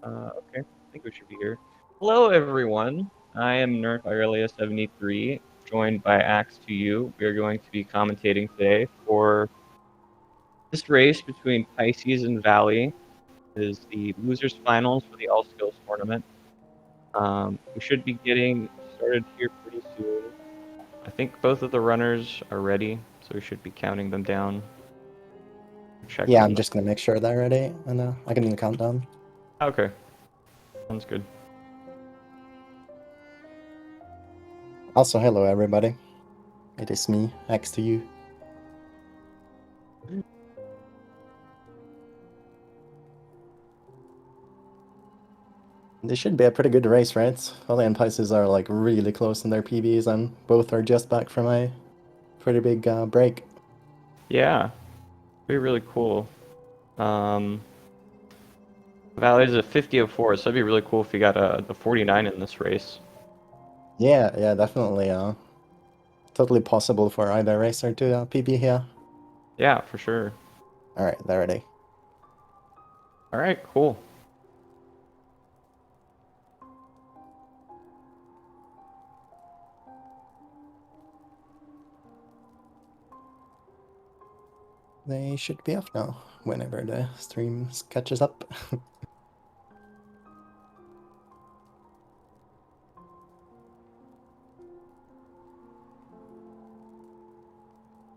Okay, I think we should be here. Hello, everyone. I am Nerf Irelia73, joined by Axe to You. We are going to be commentating today for this race between Pisces and Valley. It is the losers finals for the All Skills tournament. We should be getting started here pretty soon. I think both of the runners are ready, so we should be counting them down. Yeah, I'm just gonna make sure they're ready, and I can do the countdown. Okay, sounds good. Also, hello everybody. It is me, Axe to You. This should be a pretty good race, right? Valley and Pisces are like really close in their PBs, and both are just back from a pretty big break. Yeah, be really cool. Valley's a 50-04, so that'd be really cool if you got the 49 in this race. Yeah, definitely. Totally possible for either racer to PB here. Yeah, for sure. All right, they're ready. All right, cool. They should be off now, whenever the stream catches up.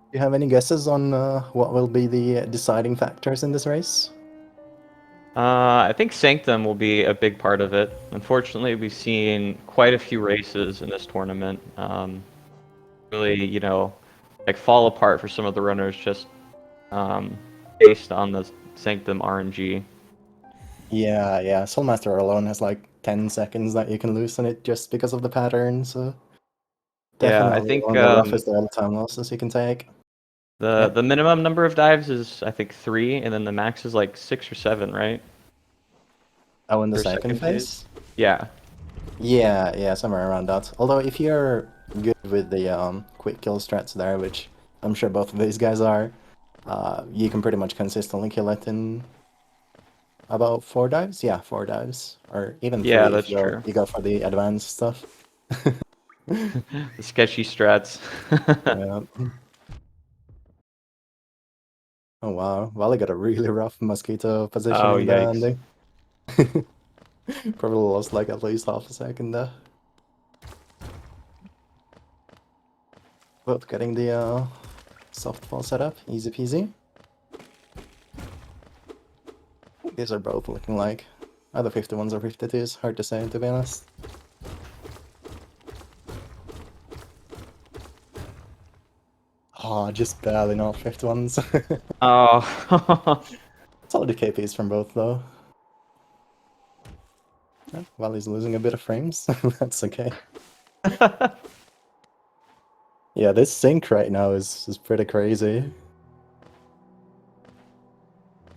Do you have any guesses on what will be the deciding factors in this race? I think Sanctum will be a big part of it. Unfortunately, we've seen quite a few races in this tournament. Really, like fall apart for some of the runners just based on the Sanctum RNG. Yeah, Soulmaster alone has like 10 seconds that you can lose on it just because of the pattern, so Yeah, I definitely think one of the roughest all-time losses you can take. the minimum number of dives is I think 3, and then the max is like 6 or 7, right? Oh, in the For second phase? Yeah. Yeah, somewhere around that. Although if you're good with the quick kill strats there, which I'm sure both of these guys are, you can pretty much consistently kill it in about 4 dives? Yeah, 4 dives. Or even 3 Yeah, if that's true. you go for the advanced stuff. The sketchy strats. Yeah. Oh wow, Valley got a really rough mosquito Oh, positioning there, yikes. Andy. Probably lost like at least half a second there. Both getting the softball set up, easy peasy. These are both looking like either 51s or 52s, hard to say to be honest. Oh, just barely not 51s. Oh. Solid KPs from both though. Oh, Valley's losing a bit of frames, that's okay. Yeah, this sync right now is pretty crazy.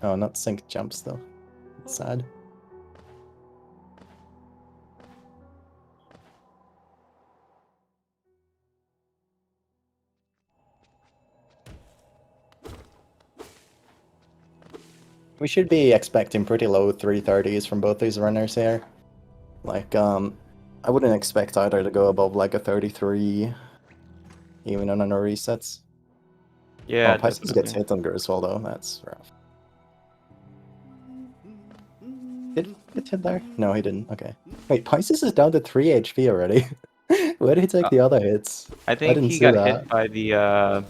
Oh, not sync jumps though. It's sad. We should be expecting pretty low 330s from both these runners here. Like, I wouldn't expect either to go above like a 33, even on no resets. Yeah, Oh, Pisces gets definitely. hit on Griswold though, that's rough. Did he get hit there? No, he didn't. Okay. Wait, Pisces is down to 3 HP already. Where did he take the other hits? I I think didn't he see got that. hit by the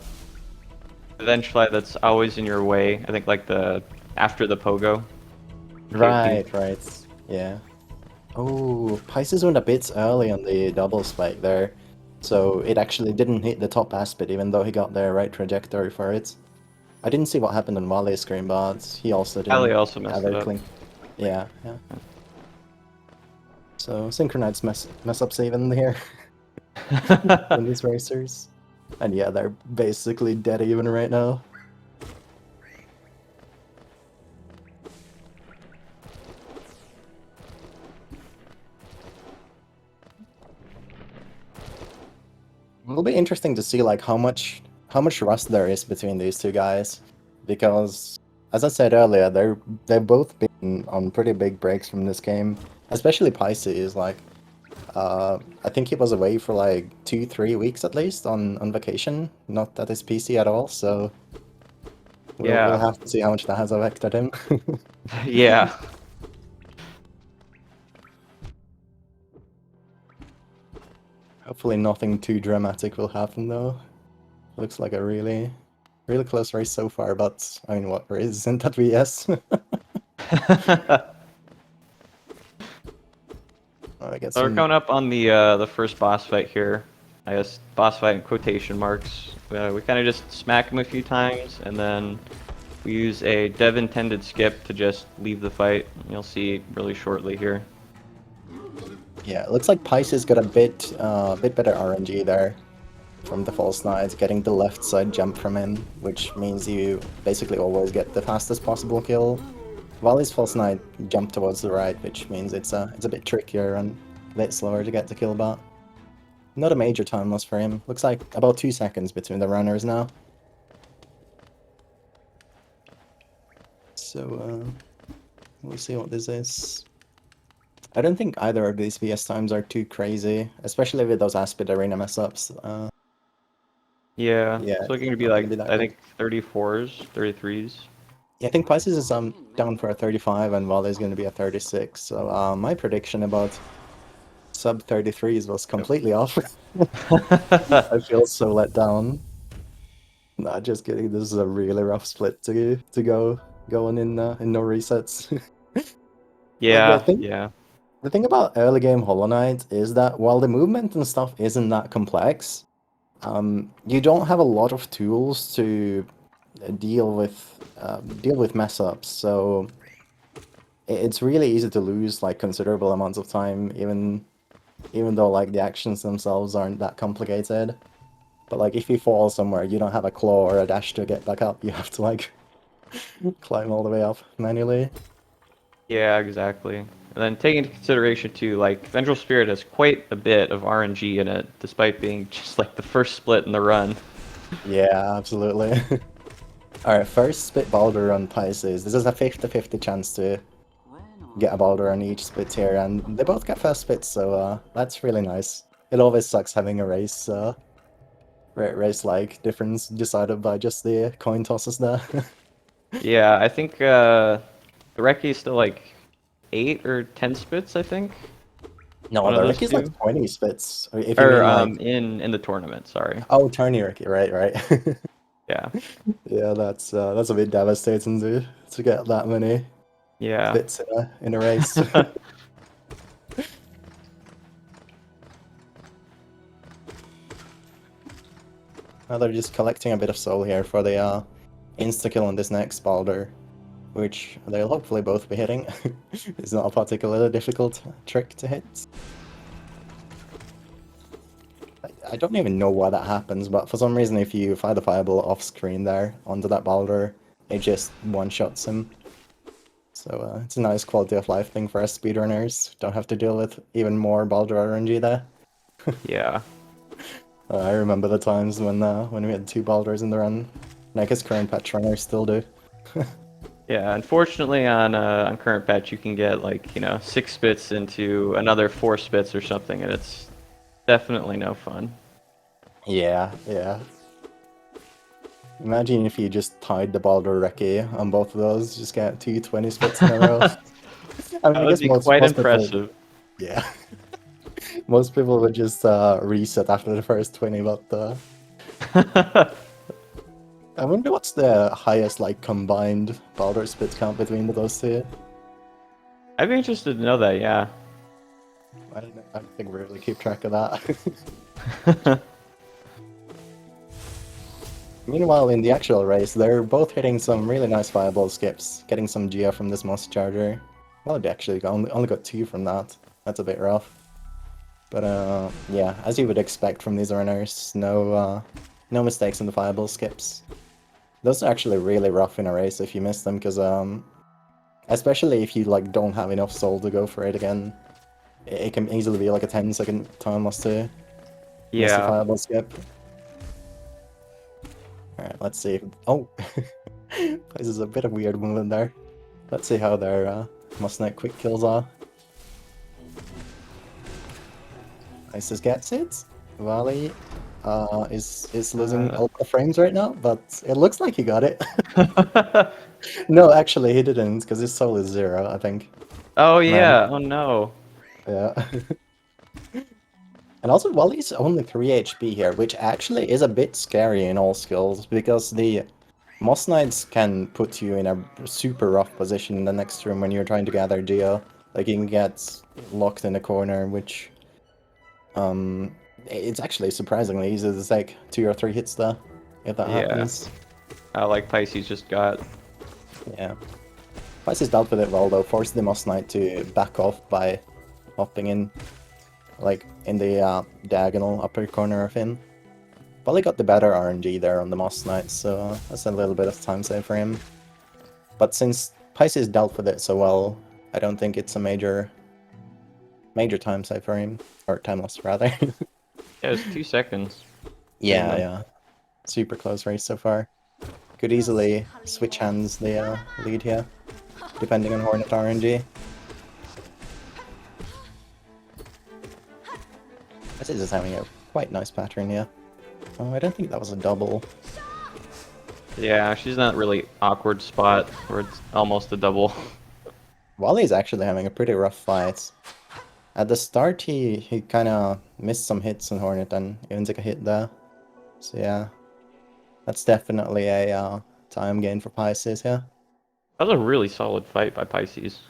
venge fly that's always in your way. I think like the after the pogo. Right. Yeah. Oh, Pisces went a bit early on the double spike there. So it actually didn't hit the top aspect even though he got the right trajectory for it. I didn't see what happened on Valley's screen, but he also Ali didn't also messed have it a up. clean. Yeah. So synchronized mess ups even here on these racers. And yeah, they're basically dead even right now. It'll be interesting to see like how much rust there is between these two guys, because as I said earlier, they've both been on pretty big breaks from this game, especially Pisces. Like, I think he was away for like 2, 3 weeks at least on vacation, not at his PC at all. So we'll Yeah. have to see how much that has affected him. Yeah. Hopefully, nothing too dramatic will happen though. Looks like a really close race so far, but I mean, what race isn't that VS? I get So we're some. coming up on the first boss fight here. I guess boss fight in quotation marks. We kind of just smack him a few times, and then we use a dev intended skip to just leave the fight. You'll see really shortly here. Yeah, it looks like Pisces got a bit better RNG there from the false knight, getting the left side jump from him, which means you basically always get the fastest possible kill. While his false knight jumped towards the right, which means it's a bit trickier and a bit slower to get the kill, but not a major time loss for him. Looks like about 2 seconds between the runners now. So we'll see what this is. I don't think either of these VS times are too crazy, especially with those Aspid Arena mess-ups. Yeah, Yeah, it's looking to it's be not gonna like, be that I good. think 34s, 33s. Yeah, I think Pisces is down for a 35 and Wally is going to be a 36. So my prediction about sub 33s was completely off. I feel so let down. Nah, just kidding. This is a really rough split to go going in no resets. Like Yeah, yeah. the thing about early game Hollow Knight is that while the movement and stuff isn't that complex, you don't have a lot of tools to deal with mess ups. So it's really easy to lose like considerable amounts of time, even though like the actions themselves aren't that complicated. But like if you fall somewhere, you don't have a claw or a dash to get back up. You have to like climb all the way up manually. Yeah, exactly. And then take into consideration too, like Vengeful Spirit has quite a bit of RNG in it, despite being just like the first split in the run. Yeah, absolutely. Alright, first spit Baldur on Pisces. This is a 50-50 chance to get a Baldur on each split here, and they both get first spits, so that's really nice. It always sucks having a race like difference decided by just the coin tosses there. Yeah, I think the Reki is still like 8 or 10 spits, I think. No, One of the those Ricky's like two. 20 spits. If you Or mean like, in the tournament, sorry. oh, tourney Ricky, right. Yeah. Yeah, that's a bit devastating to get that many Yeah. spits in a race. Now they're just collecting a bit of soul here for the insta-kill on this next Baldur, which they'll hopefully both be hitting. It's not a particularly difficult trick to hit. I don't even know why that happens, but for some reason if you fire the fireball off screen there onto that Baldur, it just one-shots him. So it's a nice quality of life thing for us speedrunners. Don't have to deal with even more Baldur RNG there. Yeah. I remember the times when we had 2 Baldurs in the run. And I guess current patch runners still do. Yeah, unfortunately on current patch you can get like, 6 spits into another 4 spits or something, and it's definitely no fun. Yeah. Imagine if you just tied the Baldur Reki on both of those, just get 2 20 spits in a row. I mean, That I would guess be most quite most people, impressive. yeah, most people would just reset after the first 20, but I wonder what's the highest like combined Baldur spit count between those two. I'd be interested to know that, yeah. I don't think we really keep track of that. Meanwhile, in the actual race, they're both hitting some really nice fireball skips, getting some Gia from this Moss Charger. Well, they actually only got 2 from that. That's a bit rough. But yeah, as you would expect from these runners, no mistakes in the fireball skips. Those are actually really rough in a race if you miss them, because especially if you like don't have enough soul to go for it again, it can easily be like a 10-second time loss to miss the Yeah. fireball skip. Alright, let's see. Oh, This is a bit of weird movement there. Let's see how their Must Knight quick kills are. Isis gets it. Valley is losing Uh, all the frames right now, but it looks like he got it. No, actually he didn't, because his soul is 0, I think. oh Man, yeah. Oh no. yeah. And also, Wally's only 3 HP here, which actually is a bit scary in all skills, because the Moss Knights can put you in a super rough position in the next room when you're trying to gather Geo. Like, you can get locked in a corner, which, it's actually surprisingly easy to take 2 or 3 hits there, if that Yeah. happens. Like Pisces just got. Yeah. Pisces dealt with it well, though, forced the Moss Knight to back off by hopping in, like, in the diagonal upper corner of him. Probably got the better RNG there on the Moss Knight, so that's a little bit of time save for him. But since Pisces dealt with it so well, I don't think it's a major time save for him. Or time loss, rather. Yeah, it's 2 seconds. Pretty Yeah, much. yeah. Super close race so far. Could easily switch hands the lead here, depending on Hornet RNG. Pisces is having a quite nice pattern here. Oh, I don't think that was a double. Yeah, she's not really awkward spot where it's almost a double. Wally's actually having a pretty rough fight. At the start, he kind of missed some hits on Hornet and even took a hit there. So yeah, that's definitely a time gain for Pisces here. That was a really solid fight by Pisces.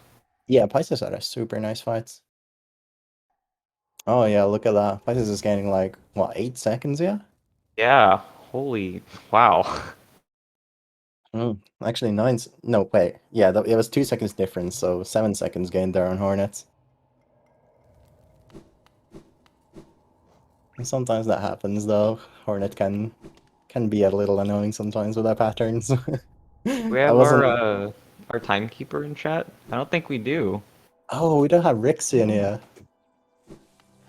Yeah, Pisces had a super nice fight. Oh yeah, look at that. Pisces is gaining like, what, 8 seconds here? Yeah, holy wow. Actually, no, wait. Yeah, it was 2 seconds difference, so 7 seconds gained there on Hornet. And sometimes that happens though. Hornet can be a little annoying sometimes with their patterns. We I have wasn't. our timekeeper in chat? I don't think we do. Oh, we don't have Rixie in here.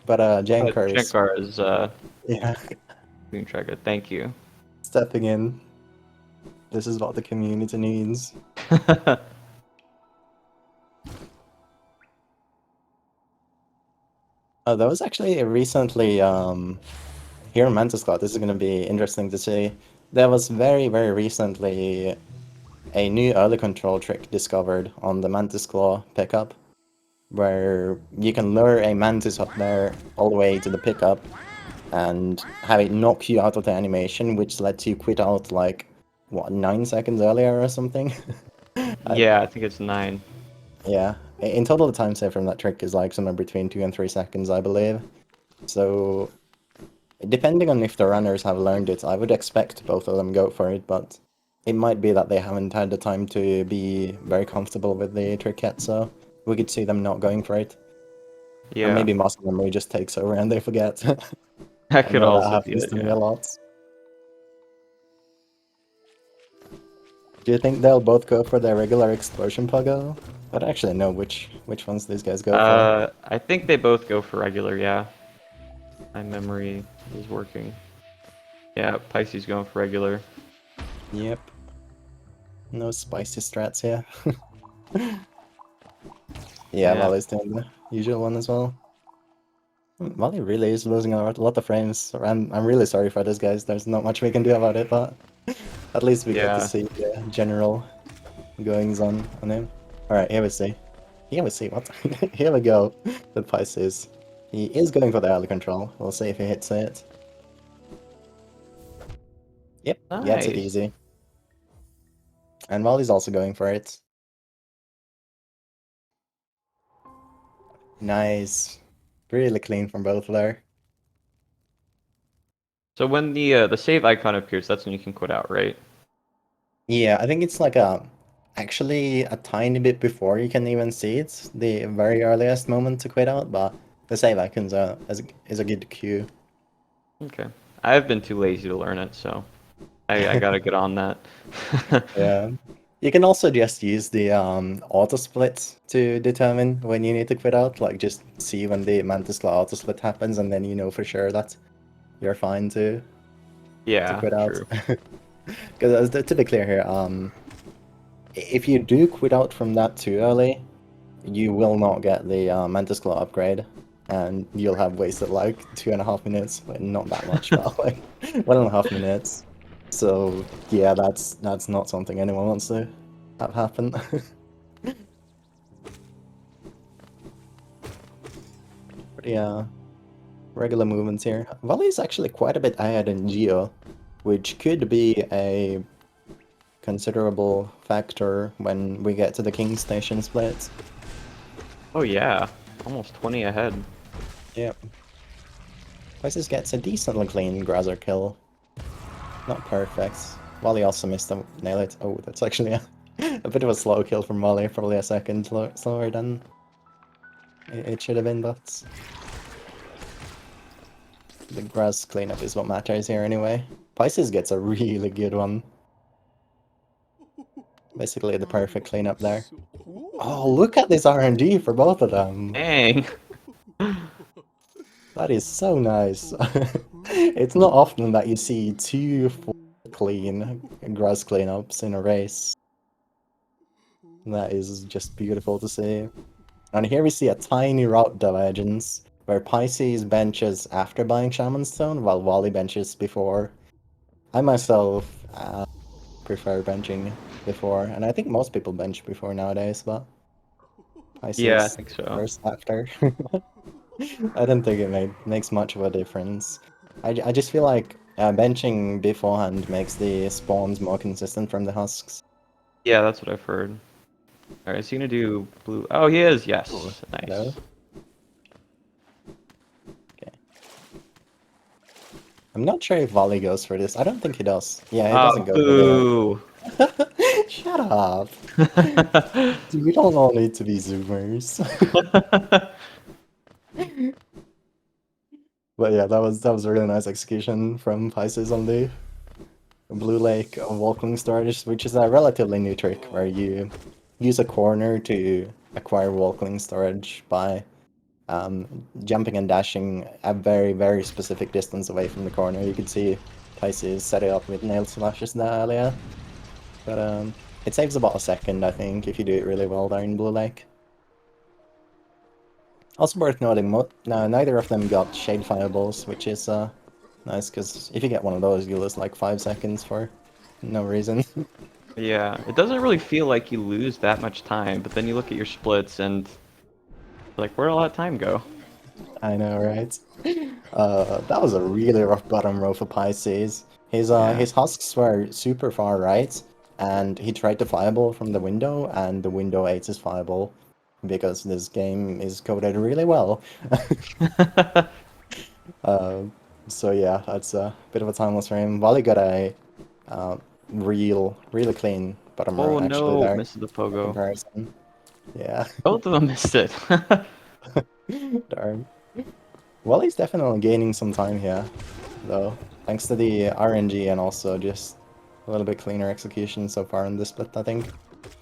But But Jankar is, Shankar is yeah, being tracked. Thank you. stepping in. This is what the community needs. That was actually recently here in Mantis Cloud. This is going to be interesting to see. There was very, very recently a new early control trick discovered on the Mantis Claw pickup, where you can lure a Mantis up there all the way to the pickup and have it knock you out of the animation, which lets you quit out like, what, 9 seconds earlier or something? Yeah, I think it's 9. Yeah, in total the time save from that trick is like somewhere between 2 and 3 seconds, I believe. So, depending on if the runners have learned it, I would expect both of them go for it, but it might be that they haven't had the time to be very comfortable with the trick yet, so we could see them not going for it. Or Yeah, maybe muscle memory just takes over and they forget. that I could know that also be happens it, to me yeah. a lot. Do you think they'll both go for their regular explosion puggo? I don't actually know which ones these guys go for. I think they both go for regular, yeah. My memory is working. Yeah, Pisces going for regular. Yep. No spicy strats here. Yeah, Yeah. Valley's doing the usual one as well. Valley really is losing a lot of frames. I'm really sorry for this, guys. There's not much we can do about it, but at least we get to Yeah. see the general goings on him. Alright, here we see. Here we see, what? Here we go. The Pisces. He is going for the early control. We'll see if he hits it. Yep, gets it Nice. easy. And Valley's also going for it. Nice. Really clean from both there. So when the save icon appears, that's when you can quit out, right? Yeah, I think it's like actually a tiny bit before you can even see it, the very earliest moment to quit out, but the save icons is a good cue. Okay. I've been too lazy to learn it, so I gotta get on that. Yeah. You can also just use the auto split to determine when you need to quit out, like just see when the Mantis Claw auto split happens and then you know for sure that you're fine to Yeah, quit out. true. Because to be clear here, if you do quit out from that too early, you will not get the Mantis Claw upgrade, and you'll have wasted like 2.5 minutes, but not that much, but like 1.5 minutes. So yeah, that's not something anyone wants to have happen. Pretty regular movements here. Volley is actually quite a bit ahead in Geo, which could be a considerable factor when we get to the King Station splits. Oh yeah, almost 20 ahead. Yep. Pisces gets a decently clean Grazer kill. Not perfect. Wally also missed the nail it. Oh, that's actually a bit of a slow kill from Wally, probably a second slower than it should have been, but the grass cleanup is what matters here anyway. Pisces gets a really good one. Basically the perfect cleanup there. Oh, look at this RNG for both of them. Dang. That is so nice. It's not often that you see two full clean grass cleanups in a race. That is just beautiful to see. And here we see a tiny route divergence, where Pisces benches after buying Shaman Stone, while Wally benches before. I myself prefer benching before, and I think most people bench before nowadays, but Yeah, I Pisces think so. first after. I don't think it makes much of a difference. I just feel like benching beforehand makes the spawns more consistent from the husks. Yeah, that's what I've heard. Alright, is he gonna do blue? Oh, he is, Ooh, yes. hello. Nice. Okay. I'm not sure if Volley goes for this. I don't think he does. Yeah, he doesn't Oh, go for the... boo. Shut up! Dude, we don't all need to be zoomers. But yeah, that was a really nice execution from Pisces on the Blue Lake Walking Storage, which is a relatively new trick where you use a corner to acquire Walking Storage by jumping and dashing a very, very specific distance away from the corner. You could see Pisces set it up with nail slashes there earlier. But it saves about a second, I think, if you do it really well there in Blue Lake. Also worth noting, neither of them got Shade Fireballs, which is nice, because if you get one of those, you lose like 5 seconds for no reason. Yeah, it doesn't really feel like you lose that much time, but then you look at your splits and like, where'd all that time go? I know, right? That was a really rough bottom row for Pisces. Yeah. His husks were super far right, and he tried to fireball from the window, and the window ate his fireball, because this game is coded really well. Uh, so yeah, that's a bit of a timeless frame. Wally got a uh, really clean bottom row Oh actually no, there, missed the by pogo. comparison. Yeah, Both of them missed it. darn. Wally's definitely gaining some time here, though, thanks to the RNG and also just a little bit cleaner execution so far in this split, I think,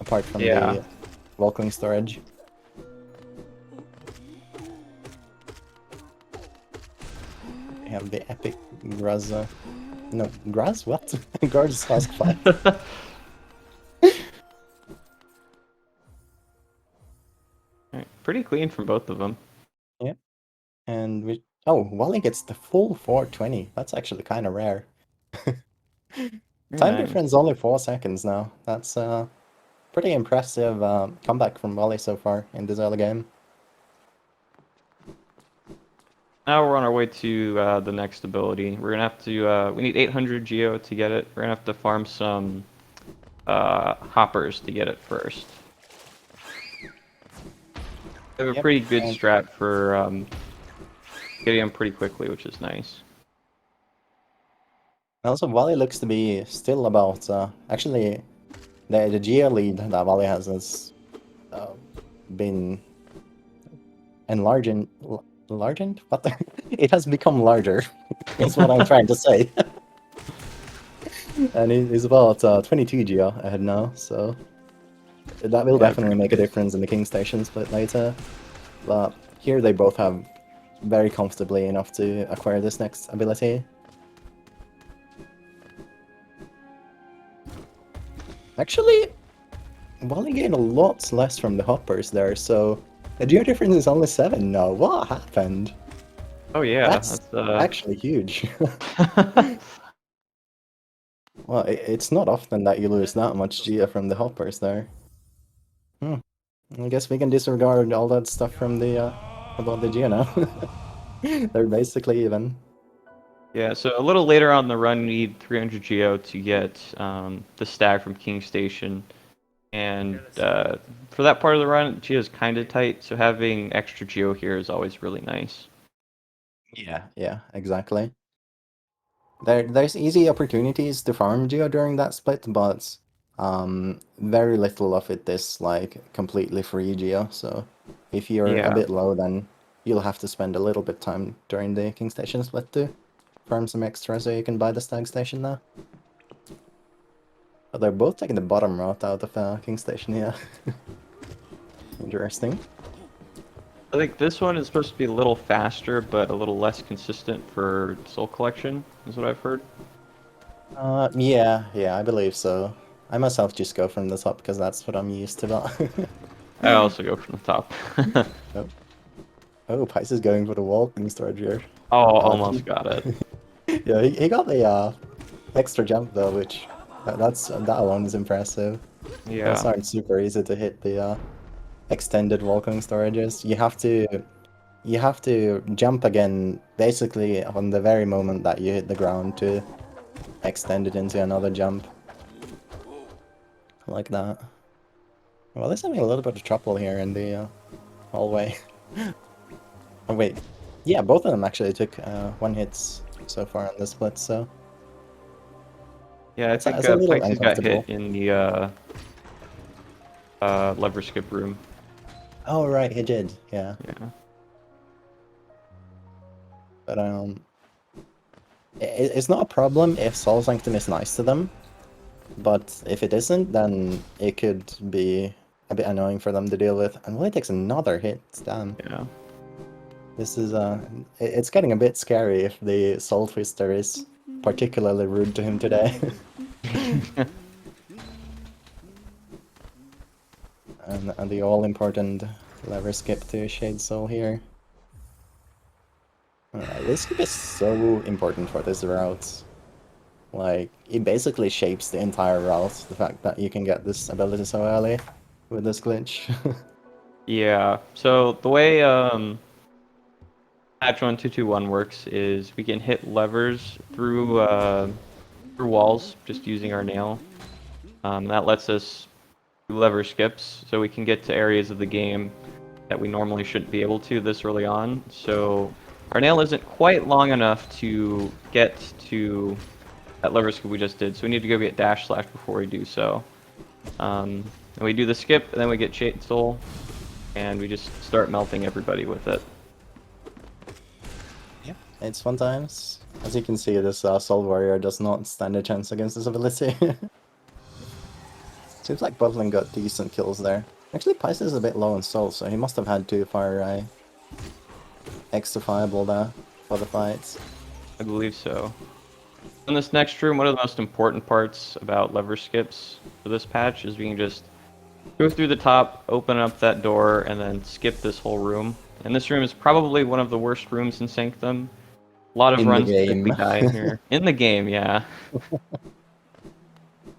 apart from Yeah. the Vulcan storage. We have the epic Graz, no, Graz? What? Guards Husk fight. Alright, pretty clean from both of them. Yeah, and we... Oh, Wally gets the full 420. That's actually kind of rare. Very Time nice. difference only 4 seconds now. That's pretty impressive comeback from Wally so far in this early game. Now we're on our way to the next ability. We're gonna have to, we need 800 geo to get it. We're gonna have to farm some hoppers to get it first. We have a Yep, pretty good and strat for getting them pretty quickly, which is nice. also Wally looks to be still about actually the Geo lead that Wally has uh, been enlarging. Enlarged? What? It has become larger. Is what I'm trying to say. And he's about 22 Geo ahead now, so that will Yeah, definitely pretty make a good. difference in the King Station split later. But here they both have very comfortably enough to acquire this next ability. Actually, Well, he gained a lot less from the hoppers there, so the geo difference is only 7 now. What happened? Oh yeah, That's that's actually huge. Well, it's not often that you lose that much geo from the hoppers there. Hmm. I guess we can disregard all that stuff from the about the geo now. They're basically even. Yeah, so a little later on in the run, you need 300 Geo to get the stag from King Station. And for that part of the run, Geo is kind of tight, so having extra Geo here is always really nice. Yeah, exactly. There's easy opportunities to farm geo during that split, but very little of it is like completely free geo. So if you're a Yeah, bit low, then you'll have to spend a little bit time during the King Station split to farm some extra so you can buy the Stag Station now. But they're both taking the bottom route out of King Station, yeah. Interesting. I think this one is supposed to be a little faster, but a little less consistent for soul collection, is what I've heard. Yeah, I believe so. I myself just go from the top because that's what I'm used to, but... I also go from the top. Oh, oh, Pice is going for the walking storage here. Oh, Uh, almost got it. yeah, he got the extra jump though, which that alone is impressive. Those Yeah. aren't super easy to hit the extended walking storages. You have to jump again basically on the very moment that you hit the ground to extend it into another jump like that. Well, there's having a little bit of trouble here in the hallway. Oh wait, yeah, both of them actually took one hits so far on this split, so Yeah, I think it's a little Pisces got hit uncomfortable. in the lever skip room. Oh right, he did, yeah. Yeah. But it's not a problem if Soul Sanctum is nice to them, but if it isn't, then it could be a bit annoying for them to deal with. And Willie takes another hit, damn. Yeah. This is it's getting a bit scary if the Soul Twister is particularly rude to him today. And the all-important lever skip to Shade Soul here. This skip is so important for this route. Like, it basically shapes the entire route, the fact that you can get this ability so early with this glitch. Yeah. So the way patch 1221 works is we can hit levers through walls just using our nail. That lets us do lever skips, so we can get to areas of the game that we normally shouldn't be able to this early on. So our nail isn't quite long enough to get to that lever skip we just did, so we need to go get dash slash before we do so. And we do the skip, and then we get Shade Soul, and we just start melting everybody with it. Yeah, it's fun times. As you can see, this Soul Warrior does not stand a chance against this ability. Seems like Bufflin got decent kills there. Actually, Pisces is a bit low in soul, so he must have had to fire extra fireball there for the fights. I believe so. In this next room, one of the most important parts about lever skips for this patch is we can just go through the top, open up that door, and then skip this whole room. And this room is probably one of the worst rooms in Sanctum. A lot of In the runs typically game. die in here. In the game, yeah.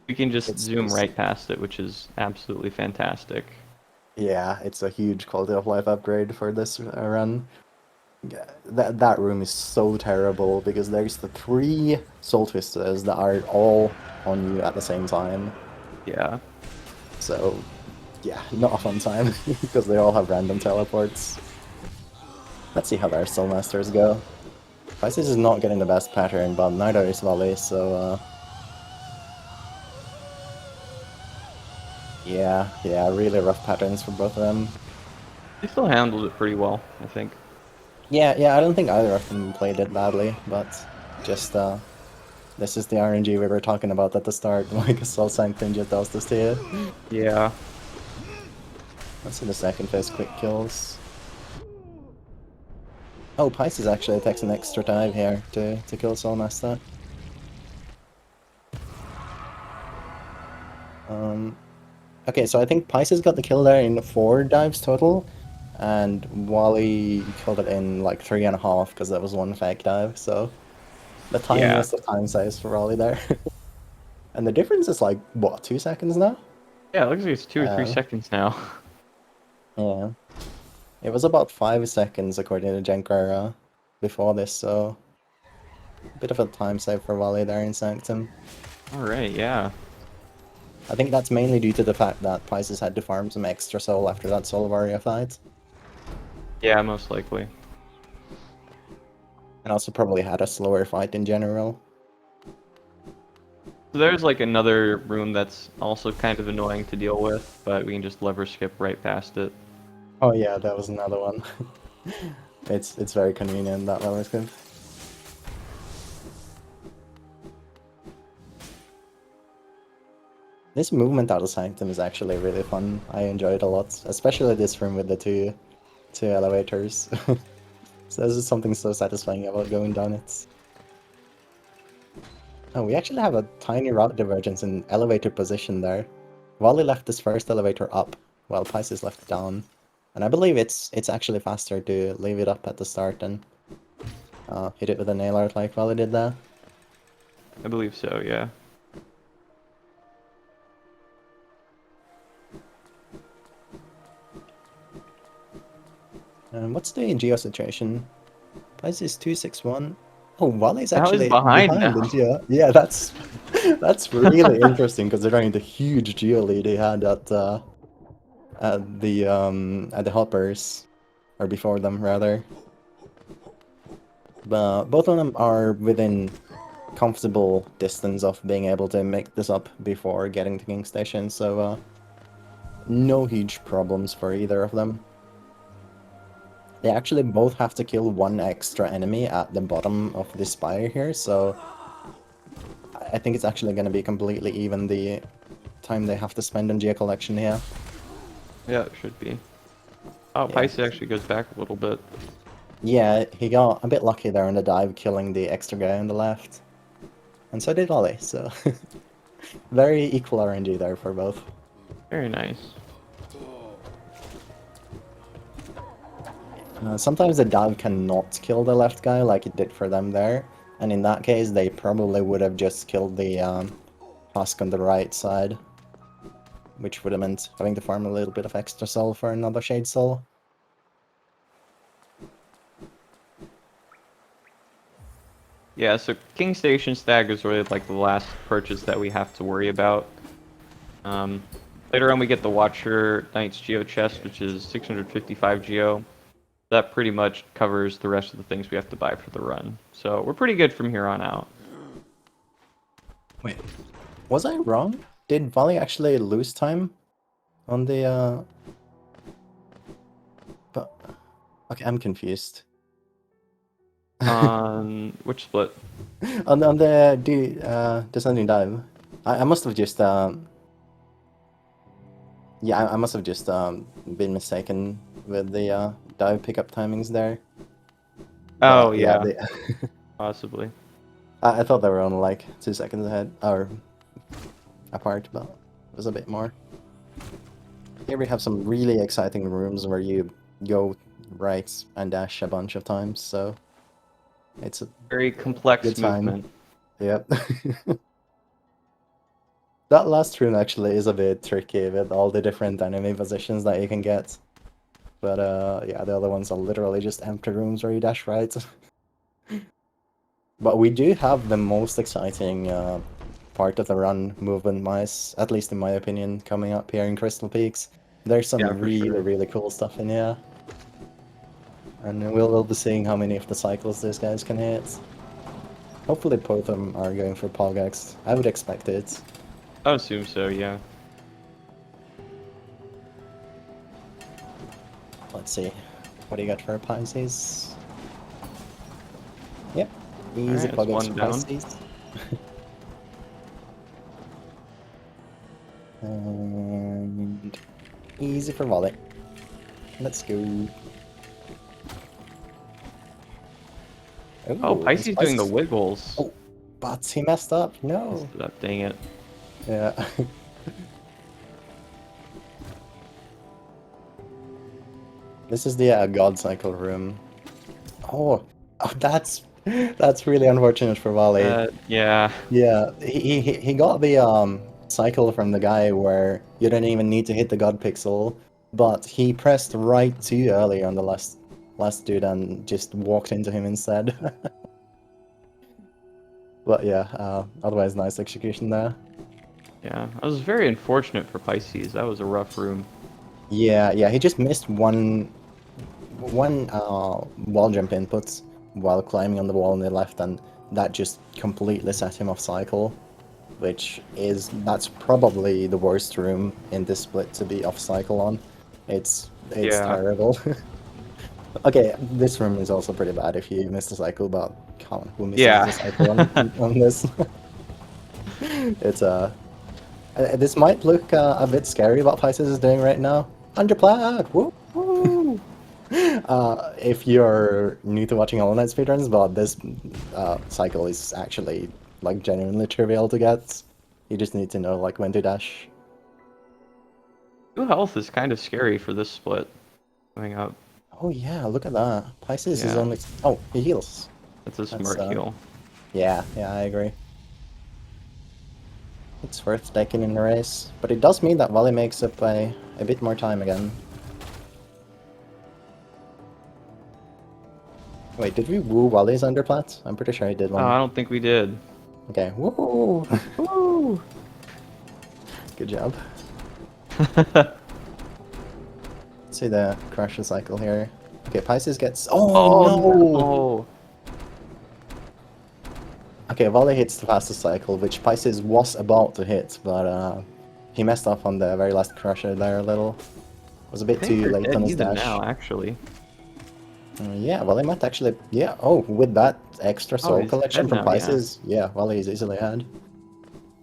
We can just It's zoom just, right past it, which is absolutely fantastic. yeah, it's a huge quality of life upgrade for this run. Yeah, that room is so terrible because there's the 3 soul twisters that are all on you at the same time. Yeah. So yeah, not a fun time because they all have random teleports. Let's see how their soul masters go. Pisces is not getting the best pattern, but neither is Valley, so yeah, really rough patterns for both of them. They still handled it pretty well, I think. Yeah, I don't think either of them played it badly, but just this is the RNG we were talking about at the start, like Soul Sanctum just does this to you. Yeah. Let's see the second phase quick kills. Oh, Pisces actually takes an extra dive here to kill Soulmaster. Okay, so I think Pisces got the kill there in 4 dives total, and Wally killed it in like 3.5 because that was one fake dive. So the Yeah. tiniest of time saves for Wally there. And the difference is like, what, 2 seconds now? Yeah, it looks like it's 2 or 3 seconds now. Yeah. It was about 5 seconds according to Jenkara before this, so a bit of a time save for Wally there in Sanctum. Alright, yeah. I think that's mainly due to the fact that Pisces had to farm some extra soul after that Soul Warrior fight. Yeah, most likely. And also probably had a slower fight in general. So there's like another room that's also kind of annoying to deal with, but we can just lever skip right past it. Oh yeah, that was another one. It's very convenient, that lever skip. This movement out of Sanctum is actually really fun. I enjoy it a lot, especially this room with the two elevators. So there's just something so satisfying about going down it. Oh, we actually have a tiny route divergence in elevator position there. Wally left this first elevator up, while Pisces left it down. And I believe it's actually faster to leave it up at the start and hit it with a nail art like Wally did there. I believe so, yeah. And what's the Geo situation? Pisces 261. Oh, Wally's Now he's actually behind behind in now. Geo. Yeah, that's really interesting considering the huge Geo lead he had at the hoppers, or before them rather. But both of them are within comfortable distance of being able to make this up before getting to King Station, so no huge problems for either of them. They actually both have to kill one extra enemy at the bottom of this spire here, so I think it's actually going to be completely even the time they have to spend on Geo collection here. Yeah, it should be. Oh, Yeah. Pisces actually goes back a little bit. Yeah, he got a bit lucky there on the dive, killing the extra guy on the left. And so did Ollie, so very equal RNG there for both. Very nice. Sometimes the dive cannot kill the left guy like it did for them there, and in that case they probably would have just killed the husk on the right side, which would have meant having to farm a little bit of extra soul for another Shade Soul. Yeah, so King Station Stag is really like the last purchase that we have to worry about. Um, Later on we get the Watcher Knight's Geo chest, which is 655 Geo. That pretty much covers the rest of the things we have to buy for the run. So we're pretty good from here on out. Wait, was I wrong? Did Volley actually lose time on the But okay, I'm confused. On which split? On the descending dive, I must have just yeah, I must have just been mistaken with the dive pickup timings there. Oh But yeah, yeah, possibly. I thought they were only like 2 seconds ahead or apart, but it was a bit more. Here we have some really exciting rooms where you go right and dash a bunch of times, so it's a Very complex good time. movement. Yep. That last room actually is a bit tricky with all the different enemy positions that you can get. But yeah, the other ones are literally just empty rooms where you dash right. But we do have the most exciting part of the run movement-wise, at least in my opinion, coming up here in Crystal Peaks. There's some Yeah, for really, sure. really cool stuff in here. And we'll be seeing how many of the cycles these guys can hit. Hopefully both of them are going for Polgax. I would expect it. I would assume so, yeah. Let's see. What do you got for Pisces? Yep. Easy Alright, that's Polgax one for down. Pisces. And easy for Volley. Let's go. Oh, Oh, his Pisces doing the Pisces. wiggles. Oh, but he messed up. No. Messed it up, dang it. Yeah. This is the God Cycle room. Oh, oh, that's really unfortunate for Wally. Yeah. Yeah, he got the cycle from the guy where you don't even need to hit the God pixel, but he pressed right too early on the last dude and just walked into him instead. But yeah, otherwise nice execution there. Yeah. That was very unfortunate for Pisces. That was a rough room. Yeah, he just missed one wall jump inputs while climbing on the wall on the left, and that just completely set him off cycle, that's probably the worst room in this split to be off cycle on. It's Yeah. terrible. Okay, this room is also pretty bad if you miss the cycle, but come on, who misses Yeah. the cycle on this? It's this might look a bit scary what Pisces is doing right now. 100 plat! Woo! Woo! If you're new to watching Hollow Knight speedruns, but this cycle is actually like genuinely trivial to get. You just need to know like when to dash. 2 health is kind of scary for this split coming up. Oh yeah, look at that. Pisces is Yeah. only. Oh, he heals. That's a That's smart heal. yeah, I agree. It's worth taking in the race, but it does mean that Valley makes up a bit more time again. Wait, did we woo Wally's underplat? I'm pretty sure he did Oh, one. I don't think we did. Okay, woo! Woo! Good job. Let's see the crusher cycle here. Okay, Pisces gets. Oh Oh no! no! Okay, Valley hits the fastest cycle, which Pisces was about to hit, but he messed up on the very last crusher there a little. Was a I bit think too they're late dead on his even dash. now, actually. Yeah, Valley might actually. Yeah, oh, with that extra Oh, soul he's collection dead from now, yeah. Pisces, yeah, Valley is easily ahead.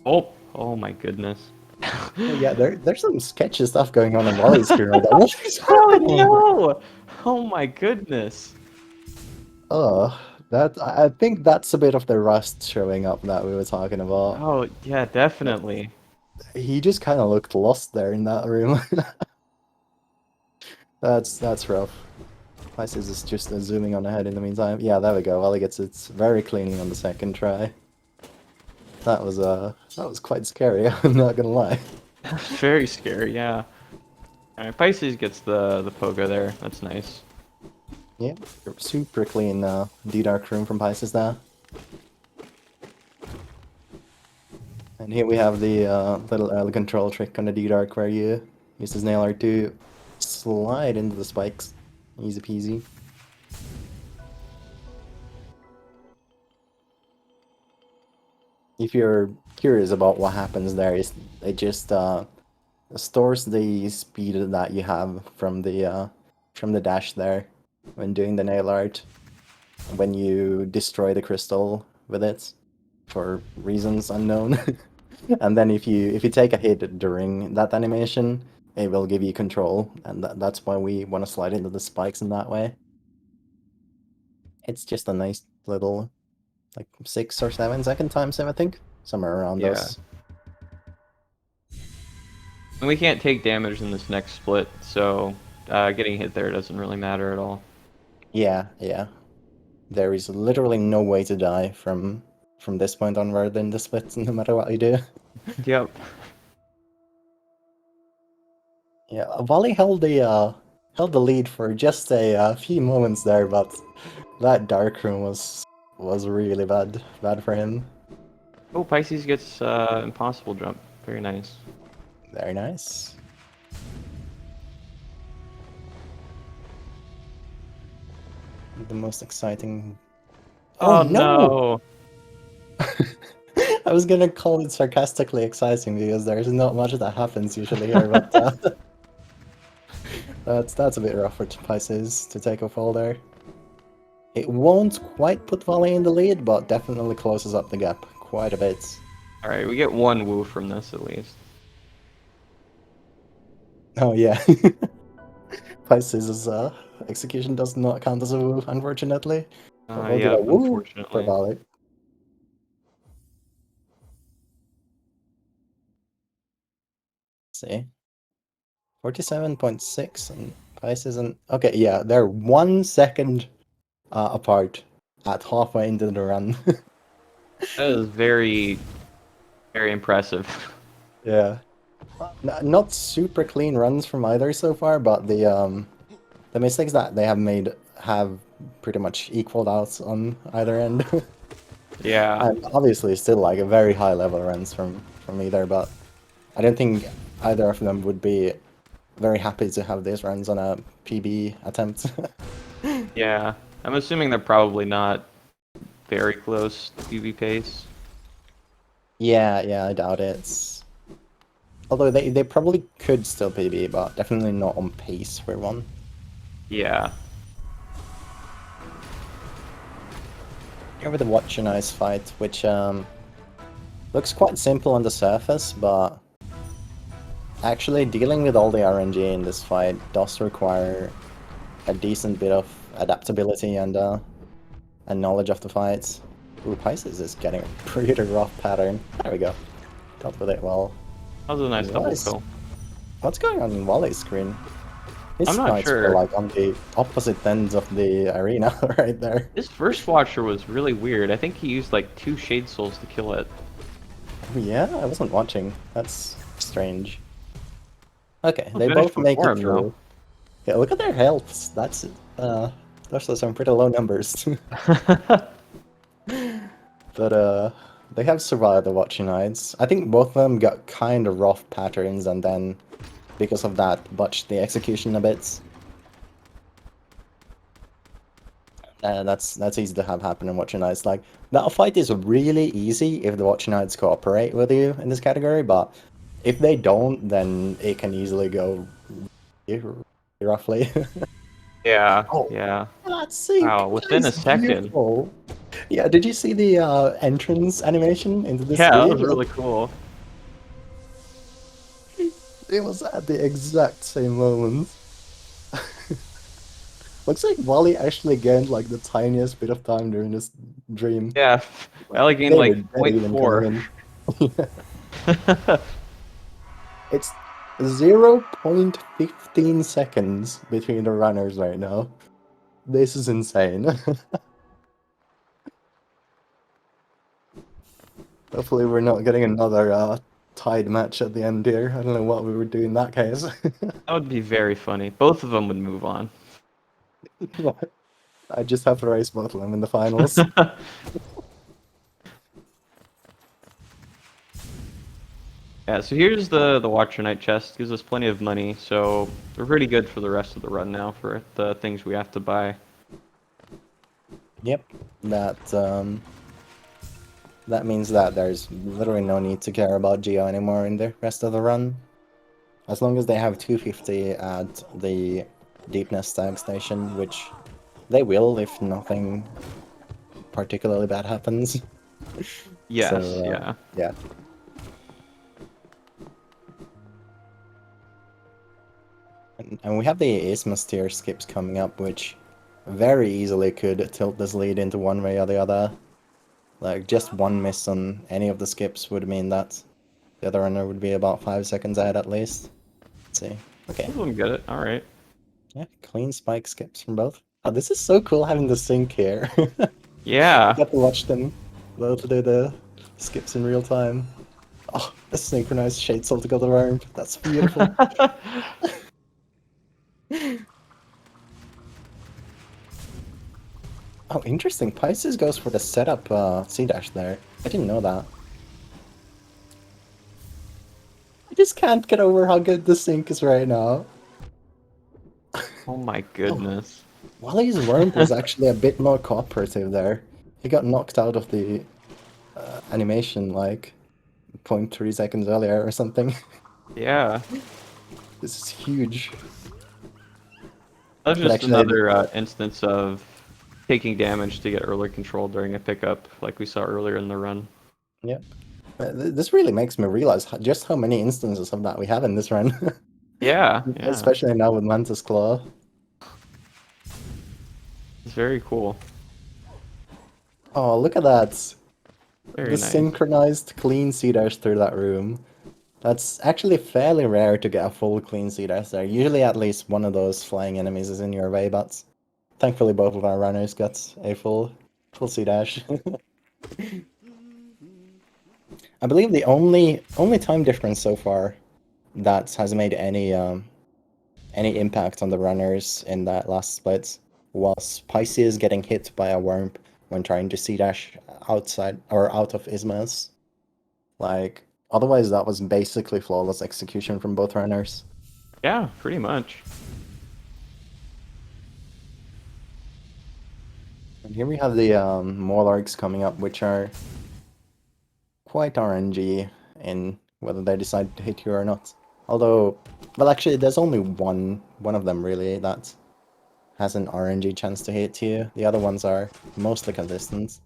Oh, oh my goodness. Oh yeah, there's some sketchy stuff going on Valley's screen right now. What is Oh happening? no! Oh my goodness. I think that's a bit of the rust showing up that we were talking about. Oh, yeah, definitely. He just kind of looked lost there in that room. That's rough. Pisces is just zooming on ahead in the meantime. Yeah, there we go. Valley gets it very cleanly on the second try. That was quite scary. I'm not gonna lie. Very scary, yeah. Alright, Pisces gets the pogo there. That's nice. Yeah, super clean D-Dark room from Pisces now. And here we have the little early control trick on the D-Dark where you use the nail art to slide into the spikes. Easy peasy. If you're curious about what happens there, it just stores the speed that you have from the dash there when doing the nail art when you destroy the crystal with it for reasons unknown. And then if you take a hit during that animation, it will give you control, and that's why we want to slide into the spikes in that way. It's just a nice little like 6 or 7 second time save, I think, somewhere around Yeah. those. And we can't take damage in this next split, so getting hit there doesn't really matter at all. Yeah. There is literally no way to die from this point onward in the split, no matter what you do. Yep. Yeah, Volley held the lead for just a few moments there, but that dark room was really bad for him. Oh, Pisces gets impossible jump. Very nice. Very nice. The most exciting. Oh Oh no! no! I was gonna call it sarcastically exciting because there's not much that happens usually here, but that's a bit rough for Pisces to take a fall there. It won't quite put Volley in the lead, but definitely closes up the gap quite a bit. Alright, we get one woo from this at least. Oh yeah. Pisces' execution does not count as a woo, unfortunately. But we'll give a Yep, woo for unfortunately. Volley. See. 47.6 and Pisces and okay, yeah, they're 1 second apart at halfway into the run. That is very, very impressive. Yeah. Not super clean runs from either so far, but the mistakes that they have made have pretty much equaled out on either end. Yeah. And obviously still like a very high level runs from either, but I don't think either of them would be very happy to have these runs on a PB attempt. Yeah. I'm assuming they're probably not very close to PV pace. Yeah, I doubt it. Although they probably could still PB, but definitely not on pace for one. Yeah. Here with the Watch and Ice fight, which looks quite simple on the surface, but actually dealing with all the RNG in this fight does require a decent bit of adaptability and knowledge of the fights. Ooh, Pisces is getting a pretty rough pattern. There we go. Dealt with it well. That was a nice double Nice. kill. What's going on in Wally's screen? His I'm not fights were sure. like on the opposite ends of the arena right there. This first watcher was really weird. I think he used like 2 Shade Souls to kill it. Oh, yeah, I wasn't watching. That's strange. Okay, Well, they finished both make before it him, though. through. Yeah, look at their healths. Those are some pretty low numbers. But they have survived the Watching Nights. I think both of them got kind of rough patterns and then because of that botched the execution a bit. That's easy to have happen in Watching Nights. Like that fight is really easy if the Watching Nights cooperate with you in this category, but if they don't, then it can easily go roughly. Yeah, Oh, yeah. that sync! Wow, That within is a second. beautiful! Yeah, did you see the entrance animation into the Yeah, that screen? was really cool. It was at the exact same moment. Looks like Wally actually gained like the tiniest bit of time during this dream. Yeah, Valley gained They were like dead even coming 0.4. in. It's 0.15 seconds between the runners right now. This is insane. Hopefully we're not getting another tied match at the end here. I don't know what we would do in that case. That would be very funny. Both of them would move on. I just have to race both of them in the finals. Yeah, so here's the Watcher Knight chest. Gives us plenty of money, so we're pretty good for the rest of the run now for the things we have to buy. Yep, that means that there's literally no need to care about Geo anymore in the rest of the run. As long as they have 250 at the Deepness Stag Station, which they will if nothing particularly bad happens. Yes, So, yeah. yeah. And we have the Isthmus tier skips coming up, which very easily could tilt this lead into one way or the other. Like, just one miss on any of the skips would mean that the other runner would be about 5 seconds ahead at least. Let's see. Okay. Both of them get it. All right. Yeah, clean spike skips from both. Oh, this is so cool having the sync here. Yeah. Got to watch them both do the skips in real time. Oh, the synchronized shade soul to go around. That's beautiful. Oh, interesting. Pisces goes for the setup C-dash there. I didn't know that. I just can't get over how good the sync is right now. Oh my goodness. Wally's Worm was actually a bit more cooperative there. He got knocked out of the animation like 0.3 seconds earlier or something. Yeah. This is huge. That was But just actually, another instance of taking damage to get early control during a pickup, like we saw earlier in the run. yeah. This really makes me realize just how many instances of that we have in this run. Yeah, yeah. Especially now with Mantis Claw. It's very cool. Oh, look at that. Very The nice. synchronized clean C-dash through that room. That's actually fairly rare to get a full clean sea dash there. Usually at least one of those flying enemies is in your way, but thankfully both of our runners got a full sea dash. I believe the only time difference so far that has made any impact on the runners in that last split was Pisces getting hit by a worm when trying to sea dash outside or out of Ismail's. Like otherwise that was basically flawless execution from both runners. Yeah, pretty much. And here we have the Morlarks coming up, which are quite RNG in whether they decide to hit you or not. Although, well, actually, there's only one of them really that has an RNG chance to hit you. The other ones are mostly consistent.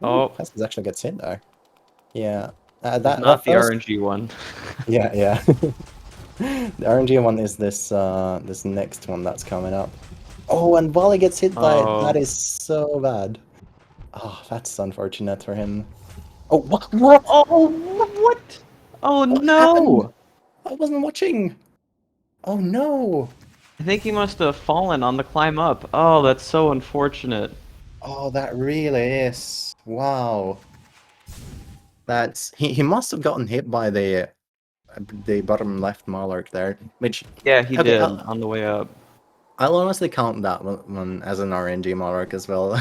Ooh, Oh, Pisces actually gets hit there. Yeah, it's that not the first. RNG one. Yeah, yeah. The RNG one is this next one that's coming up. Oh, and Wally gets hit by it. That Oh, is so bad. Oh, that's unfortunate for him. Oh, what? What? oh, what? Oh What happened? no! I wasn't watching. Oh no. I think he must have fallen on the climb up. Oh, that's so unfortunate. Oh, that really is. Wow. That's he must have gotten hit by the bottom left Malark there. Which Yeah, he okay, did on the way up. I'll honestly count that one as an RNG Malark as well.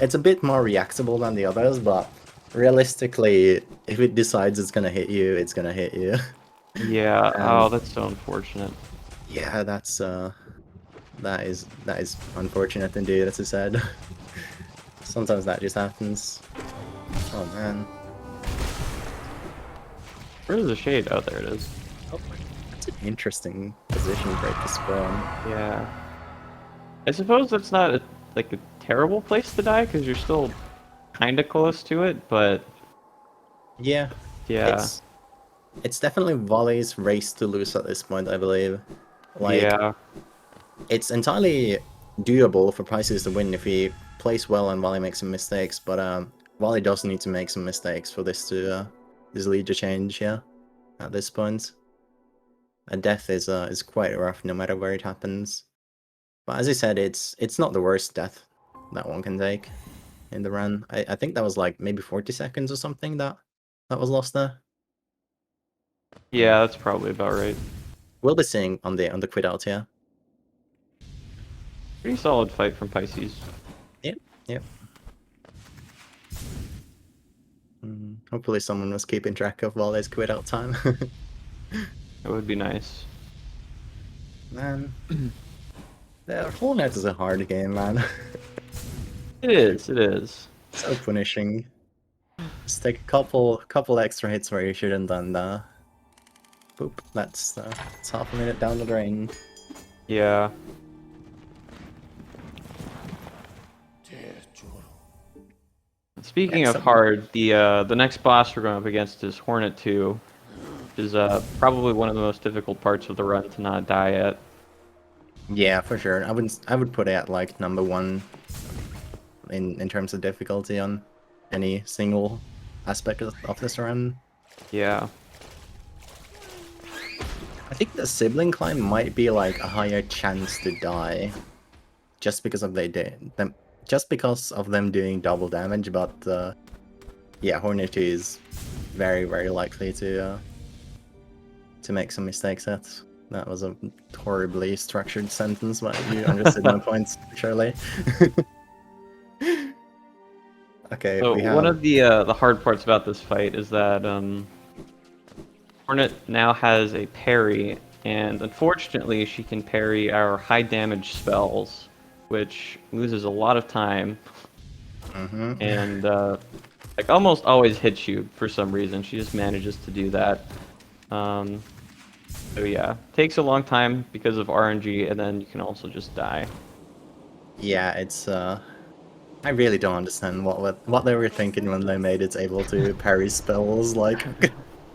It's a bit more reactable than the others, but realistically, if it decides it's gonna hit you, it's gonna hit you. Yeah, And oh, that's so unfortunate. yeah, that is unfortunate indeed, as I said. Sometimes that just happens. Oh man. Where's the shade? Oh, there it is. Oh, that's an interesting position for it to spawn. Yeah. I suppose that's not like a terrible place to die because you're still kind of close to it, but Yeah, yeah, it's it's definitely Volley's race to lose at this point, I believe. Like, yeah, it's entirely doable for Pisces to win if he plays well and Volley makes some mistakes, but Volley does need to make some mistakes for this lead to change, yeah, at this point. A death is quite rough no matter where it happens. But as I said, it's not the worst death that one can take in the run. I think that was like maybe 40 seconds or something that was lost there. yeah, that's probably about right. We'll be seeing on the quit out here. Pretty solid fight from Pisces. Yep, yep. Hopefully someone was keeping track of Vale's quit out time. It would be nice. Man, the Hornet is a hard game, man. It is, it is. So punishing. Just take a couple extra hits where you shouldn't, and boop. That's half a minute down the drain. Yeah. Speaking of Excellent. hard, the next boss we're going up against is Hornet 2, which is probably one of the most difficult parts of the run to not die at. Yeah, for sure. I would put it at like number one in terms of difficulty on any single aspect of this run. Yeah. I think the sibling climb might be like a higher chance to die, just because of just because of them doing double damage. But yeah, Hornet is very likely to make some mistakes. That was a horribly structured sentence, but you understood my points, surely. Okay, So we one have. of the hard parts about this fight is that Hornet now has a parry, and unfortunately she can parry our high damage spells, which loses a lot of time and like almost always hits you for some reason. She just manages to do that. Um, so yeah, takes a long time because of RNG, and then you can also just die. Yeah, it's I really don't understand what they were thinking when they made it able to parry spells. Like,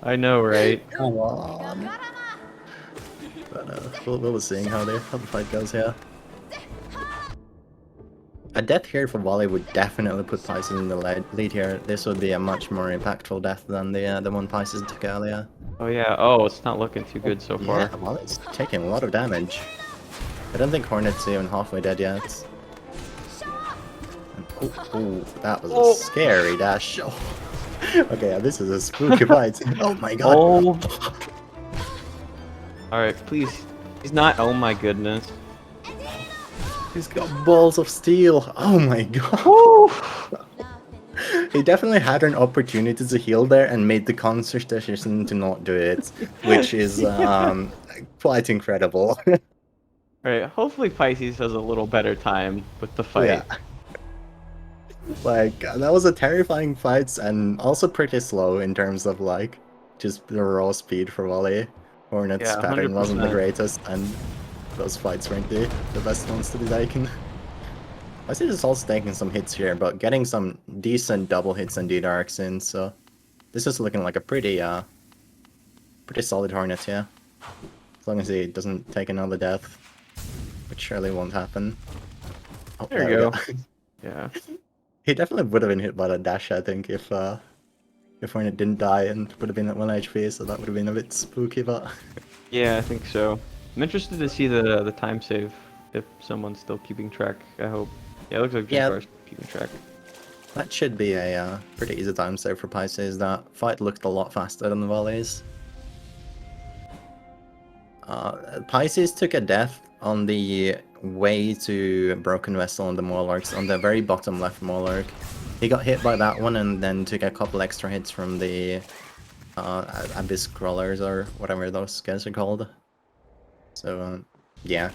I know, right? come on. But we'll be seeing how the fight goes here. A death here for volley would definitely put Pisces in the lead here. This would be a much more impactful death than the one Pisces took earlier. Oh yeah. Oh, it's not looking too good so Yeah, far. Volley's taking a lot of damage. I don't think Hornet's even halfway dead yet. Oh, that was a Oh. scary dash. Oh. Okay, this is a spooky fight. Oh my god. Oh. All right, please. He's not. Oh my goodness. He's got balls of steel. Oh my god. Woo. He definitely had an opportunity to heal there and made the conscious decision to not do it, which is quite incredible. All right. Hopefully Pisces has a little better time with the Yeah. fight. Like, that was a terrifying fight and also pretty slow in terms of, like, just the raw speed for volley. Hornet's Yeah, pattern wasn't the 100%. greatest, and those fights weren't the best ones to be taken. I see this also taking some hits here, but getting some decent double hits and D-Darks in, so this is looking like a pretty solid Hornet, yeah. As long as he doesn't take another death, which surely won't happen. Oh, There there you we go. go. Yeah. He definitely would have been hit by that dash, I think, if Hornet didn't die and would have been at 1 HP, so that would have been a bit spooky, but... Yeah, I think so. I'm interested to see the time save if someone's still keeping track. I hope. Yeah, it looks like Yeah, Jinkar's keeping track. that should be a pretty easy time save for Pisces. That fight looked a lot faster than the volleys. Pisces took a death on the way to Broken Vessel on the Maularks, on the very bottom left Maulark. He got hit by that one and then took a couple extra hits from the Abyss Crawlers or whatever those guys are called. So, yeah.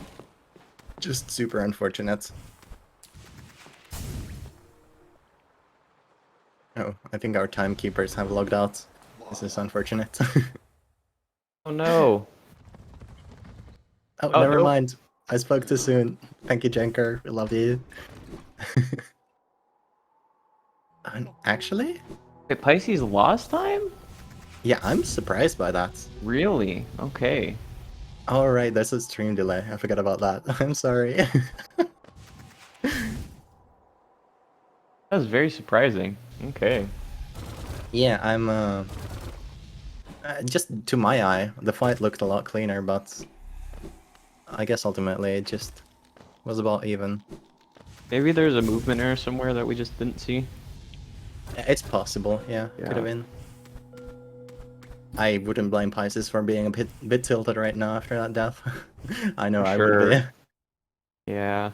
Just super unfortunate. Oh, I think our timekeepers have logged out. This is unfortunate. Oh no. Oh, Oh never no. mind. I spoke too soon. Thank you, Jenker. We love you. Actually? Wait, Pisces lost time? Yeah, I'm surprised by that. Really? Okay. All right, there's a stream delay. I forgot about that. I'm sorry. That was very surprising. Okay. Yeah, I'm just to my eye, the fight looked a lot cleaner, but I guess ultimately it just was about even. Maybe there's a movement error somewhere that we just didn't see. It's possible, yeah, Yeah. could have been. I wouldn't blame Pisces for being a bit tilted right now after that death. I know For I would sure. be. Yeah.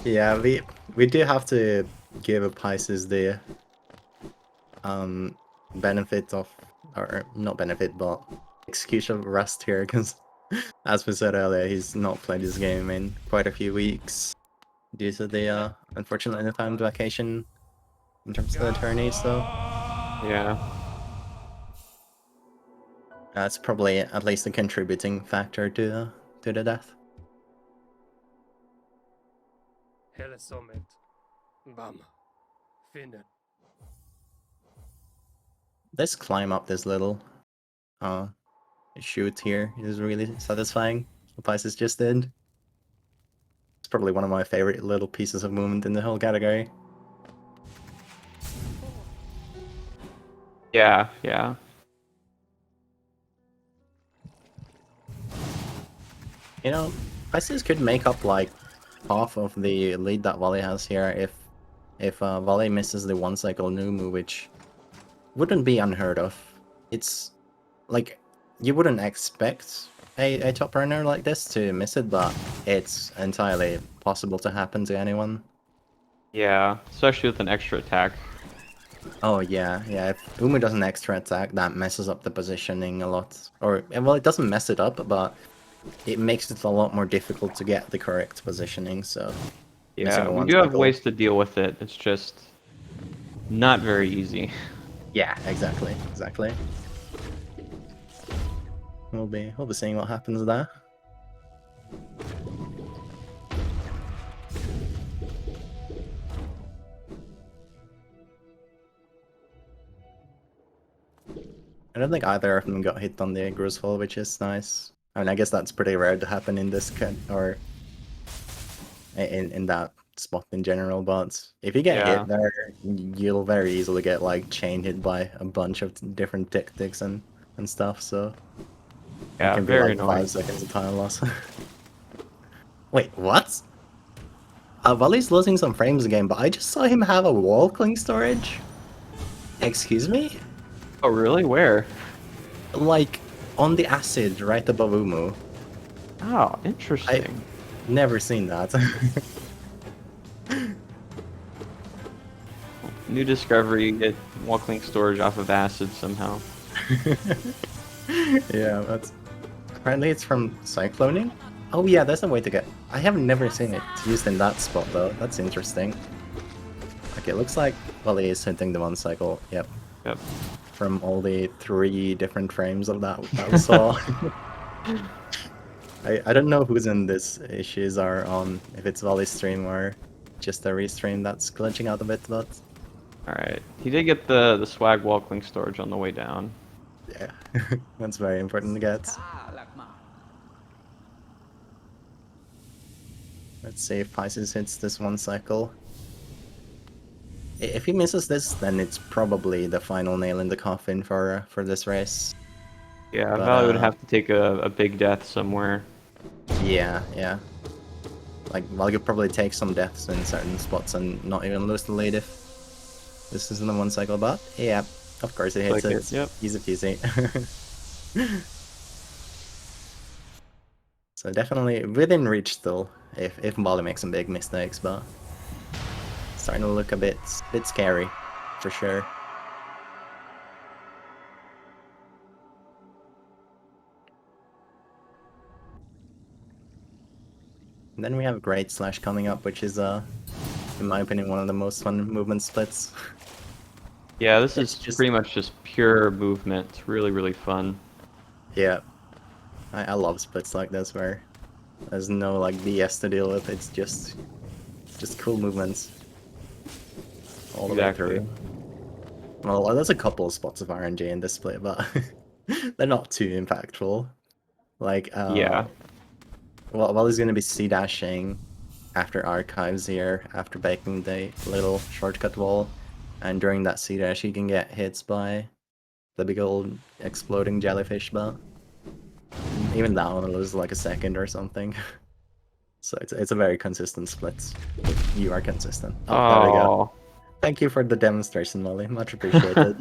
Yeah, we do have to give a Pisces the benefit of, or not benefit, but excuse of rest here, because as we said earlier, he's not played this game in quite a few weeks due to the unfortunately timed vacation in terms of the attorney, so Yeah. that's probably at least a contributing factor to the death. Hele sommet. Bam. Finnen. Let's climb up this little shoot here is really satisfying. What Pisces just did. It's probably one of my favorite little pieces of movement in the whole category. Yeah, yeah. You know, Pisces could make up like half of the lead that Volley has here if Volley misses the one cycle Numu, which wouldn't be unheard of. It's like you wouldn't expect a top runner like this to miss it, but it's entirely possible to happen to anyone. Yeah. Especially with an extra attack. Oh yeah, yeah. If Umu does an extra attack, that messes up the positioning a lot. Or well, it doesn't mess it up, but it makes it a lot more difficult to get the correct positioning. So missing Yeah, a we one do have cycle. ways to deal with it. It's just not very easy. Yeah, exactly, exactly. We'll be seeing what happens there. I don't think either of them got hit on the Grusfall, which is nice. I mean, I guess that's pretty rare to happen in this or in that spot in general. But if you get Yeah. hit there, you'll very easily get like chain hit by a bunch of different tactics and stuff. So it Yeah, can be very like annoying. 5 seconds of time loss. Wait, what? Vali's losing some frames again, but I just saw him have a wall cling storage. Excuse me? Oh, really? Where? Like on the acid right above Umu. Oh, I interesting. never seen that. New discovery, get walking storage off of acid somehow. Yeah, that's apparently it's from cycloning. Oh yeah, that's a way to get. I have never seen it used in that spot though. That's interesting. Okay, looks like Vali is hitting the one cycle. Yep, Yep. from all the 3 different frames of that we saw. I don't know who's in this issues are on, if it's Vali's stream or just a restream that's glitching out a bit, but Alright. He did get the swag walking storage on the way down. yeah, that's very important to get. Let's see if Pisces hits this one cycle. If he misses this, then it's probably the final nail in the coffin for this race. Yeah, But Valley would have to take a big death somewhere. yeah, yeah. Like, well, you could probably take some deaths in certain spots and not even lose the lead if this isn't the one cycle, but yeah, of course it hits Like it. yep. Easy peasy. So definitely within reach still, if Bali makes some big mistakes, but starting to look a bit scary, for sure. And then we have Great Slash coming up, which is in my opinion, one of the most fun movement splits. Yeah, this It's is just pretty much just pure movement. It's really, really fun. yeah. I love splits like this where there's no like BS to deal with. It's just cool movements all the way Exactly. through. Well, there's a couple of spots of RNG in this split, but they're not too impactful. Like, Yeah. well, he's gonna be C dashing after archives here, after breaking the little shortcut wall, and during that C dash, he can get hits by the big old exploding jellyfish, but even that one loses like a second or something. So it's a very consistent split. You are consistent. Oh, there we go. Oh. Thank you for the demonstration, Molly. Much appreciated.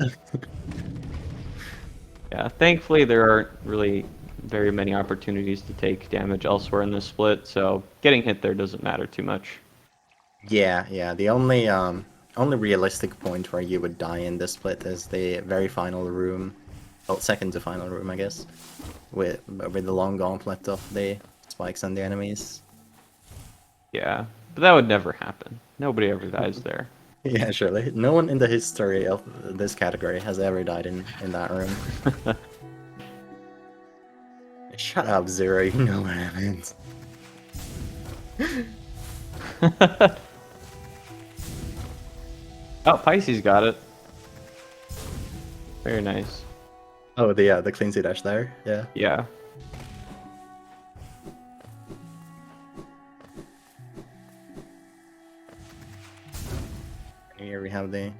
Yeah, thankfully there aren't really very many opportunities to take damage elsewhere in this split, so getting hit there doesn't matter too much. Yeah. The only realistic point where you would die in this split is the very final room. Well, second to final room, I guess. With the long gauntlet of the spikes and the enemies. Yeah, but that would never happen. Nobody ever dies there. Yeah, surely. No one in the history of this category has ever died in that room. Shut up, Zero. You know what happens. Oh, Pisces got it. Very nice. Oh, the clean C dash there. Yeah. Yeah. Here we have the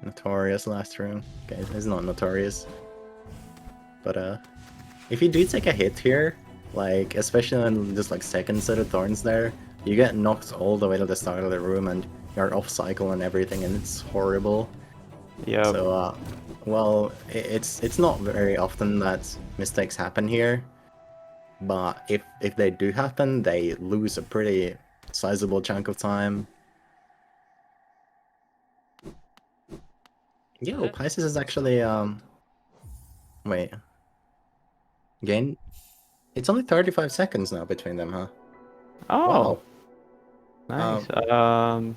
notorious last room. Okay, it's not notorious. But if you do take a hit here, like especially on just like second set of thorns there, you get knocked all the way to the start of the room and you're off cycle and everything, and it's horrible. Yeah. So well, it's not very often that mistakes happen here, but if they do happen, they lose a pretty sizable chunk of time. Yo, Pisces is actually wait. Gain. It's only 35 seconds now between them, huh? Oh, Wow. nice.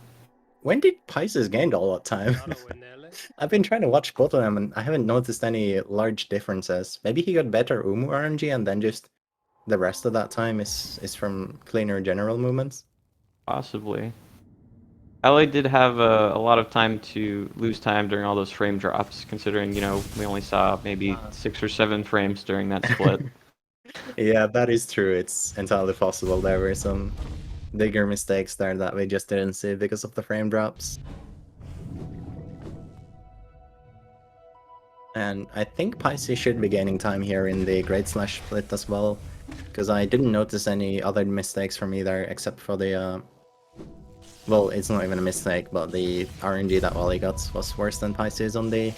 When did Pisces gain all that time? I've been trying to watch both of them and I haven't noticed any large differences. Maybe he got better Umu RNG and then just the rest of that time is from cleaner general movements. Possibly. LA did have a lot of time to lose time during all those frame drops, considering, we only saw maybe 6 or 7 frames during that split. Yeah, that is true. It's entirely possible there were some bigger mistakes there that we just didn't see because of the frame drops. And I think Pisces should be gaining time here in the Great Slash split as well, because I didn't notice any other mistakes from either, except for the, well, it's not even a mistake, but the RNG that Wally got was worse than Pisces on the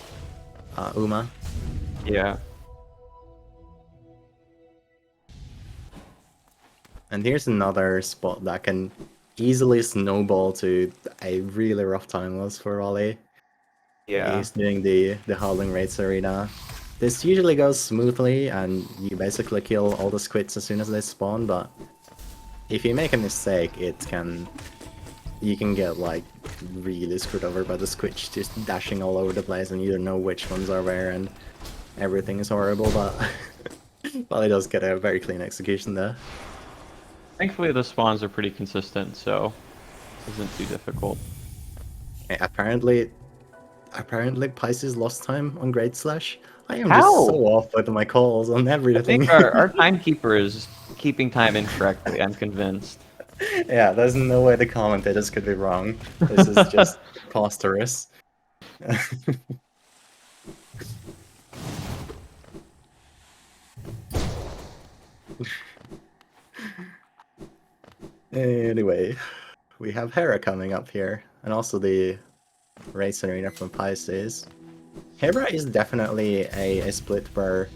Uma. Yeah. And here's another spot that can easily snowball to a really rough time loss for Wally. Yeah. He's doing the Howling Raids arena. This usually goes smoothly, and you basically kill all the squids as soon as they spawn, but if you make a mistake, you can get like really screwed over by the squids just dashing all over the place, and you don't know which ones are where, and everything is horrible, but well, it does get a very clean execution there. Thankfully, the spawns are pretty consistent, so it isn't too difficult. Apparently Pisces lost time on Great Slash. I am How? just so off with my calls on I everything. think our timekeeper is keeping time incorrectly, I'm convinced. Yeah, there's no way the commentators could be wrong. This is just preposterous. Anyway, we have Hera coming up here, and also the race arena from Pisces. Hera is definitely a split where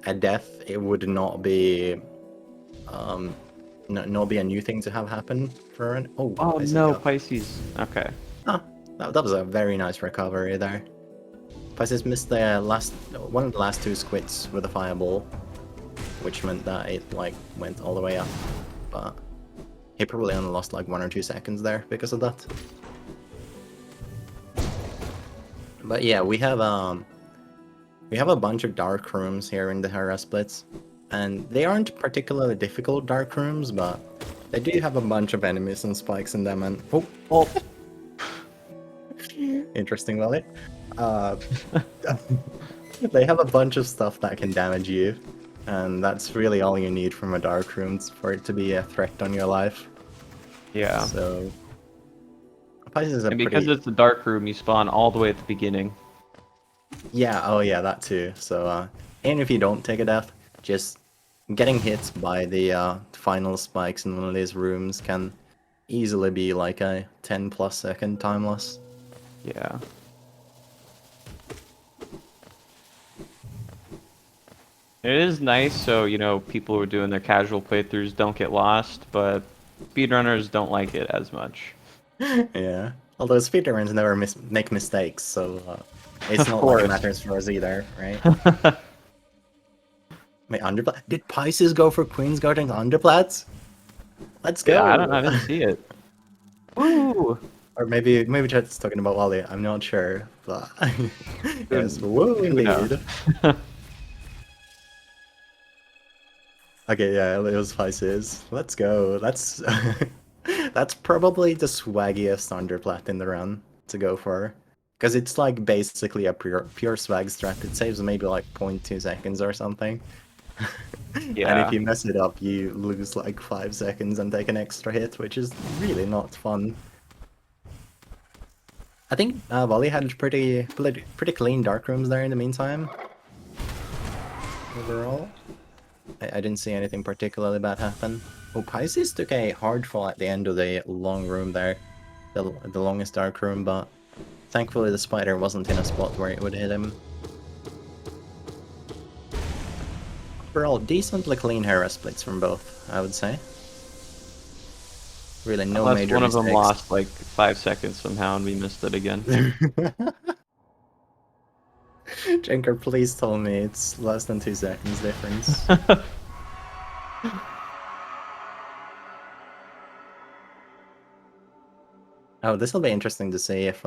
a death it would not be not be a new thing to have happen for an Pisces no, got- Pisces. Okay. Oh, that was a very nice recovery there. Pisces missed the one of the last two squids with a fireball, which meant that it like went all the way up, but he probably only lost like 1 or 2 seconds there because of that. But yeah, we have a bunch of dark rooms here in the Hera splits, and they aren't particularly difficult dark rooms, but they do have a bunch of enemies and spikes in them, and oh. Interesting, Wally. They have a bunch of stuff that can damage you, and that's really all you need from a dark room for it to be a threat on your life. Yeah. So Pisces is a And because pretty... it's a dark room, you spawn all the way at the beginning. Yeah, oh yeah, that too. So and if you don't take a death, just getting hit by the final spikes in one of these rooms can easily be like a 10+ second time loss. Yeah. It is nice, so, you know, people who are doing their casual playthroughs don't get lost, but speedrunners don't like it as much. Yeah. Although speedrunners never make mistakes, so it's Of not course. like it matters for us either, right? Wait, Underplat? Did Pisces go for Queen's Guarding Underplats? Let's go! Yeah, I didn't see it. Woo! Or maybe Chet's talking about Wally, I'm not sure, but... yes, woo Who knows? indeed. Okay, yeah, it was Pisces. Let's go. That's that's probably the swaggiest underplat in the run to go for. Because it's like basically a pure swag strat. It saves maybe like 0.2 seconds or something. Yeah. And if you mess it up, you lose like 5 seconds and take an extra hit, which is really not fun. I think Wally had pretty clean dark rooms there in the meantime. Overall. I didn't see anything particularly bad happen. Oh, Pisces took a hard fall at the end of the long room there. The longest dark room, but thankfully the spider wasn't in a spot where it would hit him. Overall, decently clean Hera splits from both, I would say. Really no Unless major one mistakes. of them lost like 5 seconds somehow and we missed it again. Jenker, please tell me it's less than 2 seconds difference. Oh, this will be interesting to see if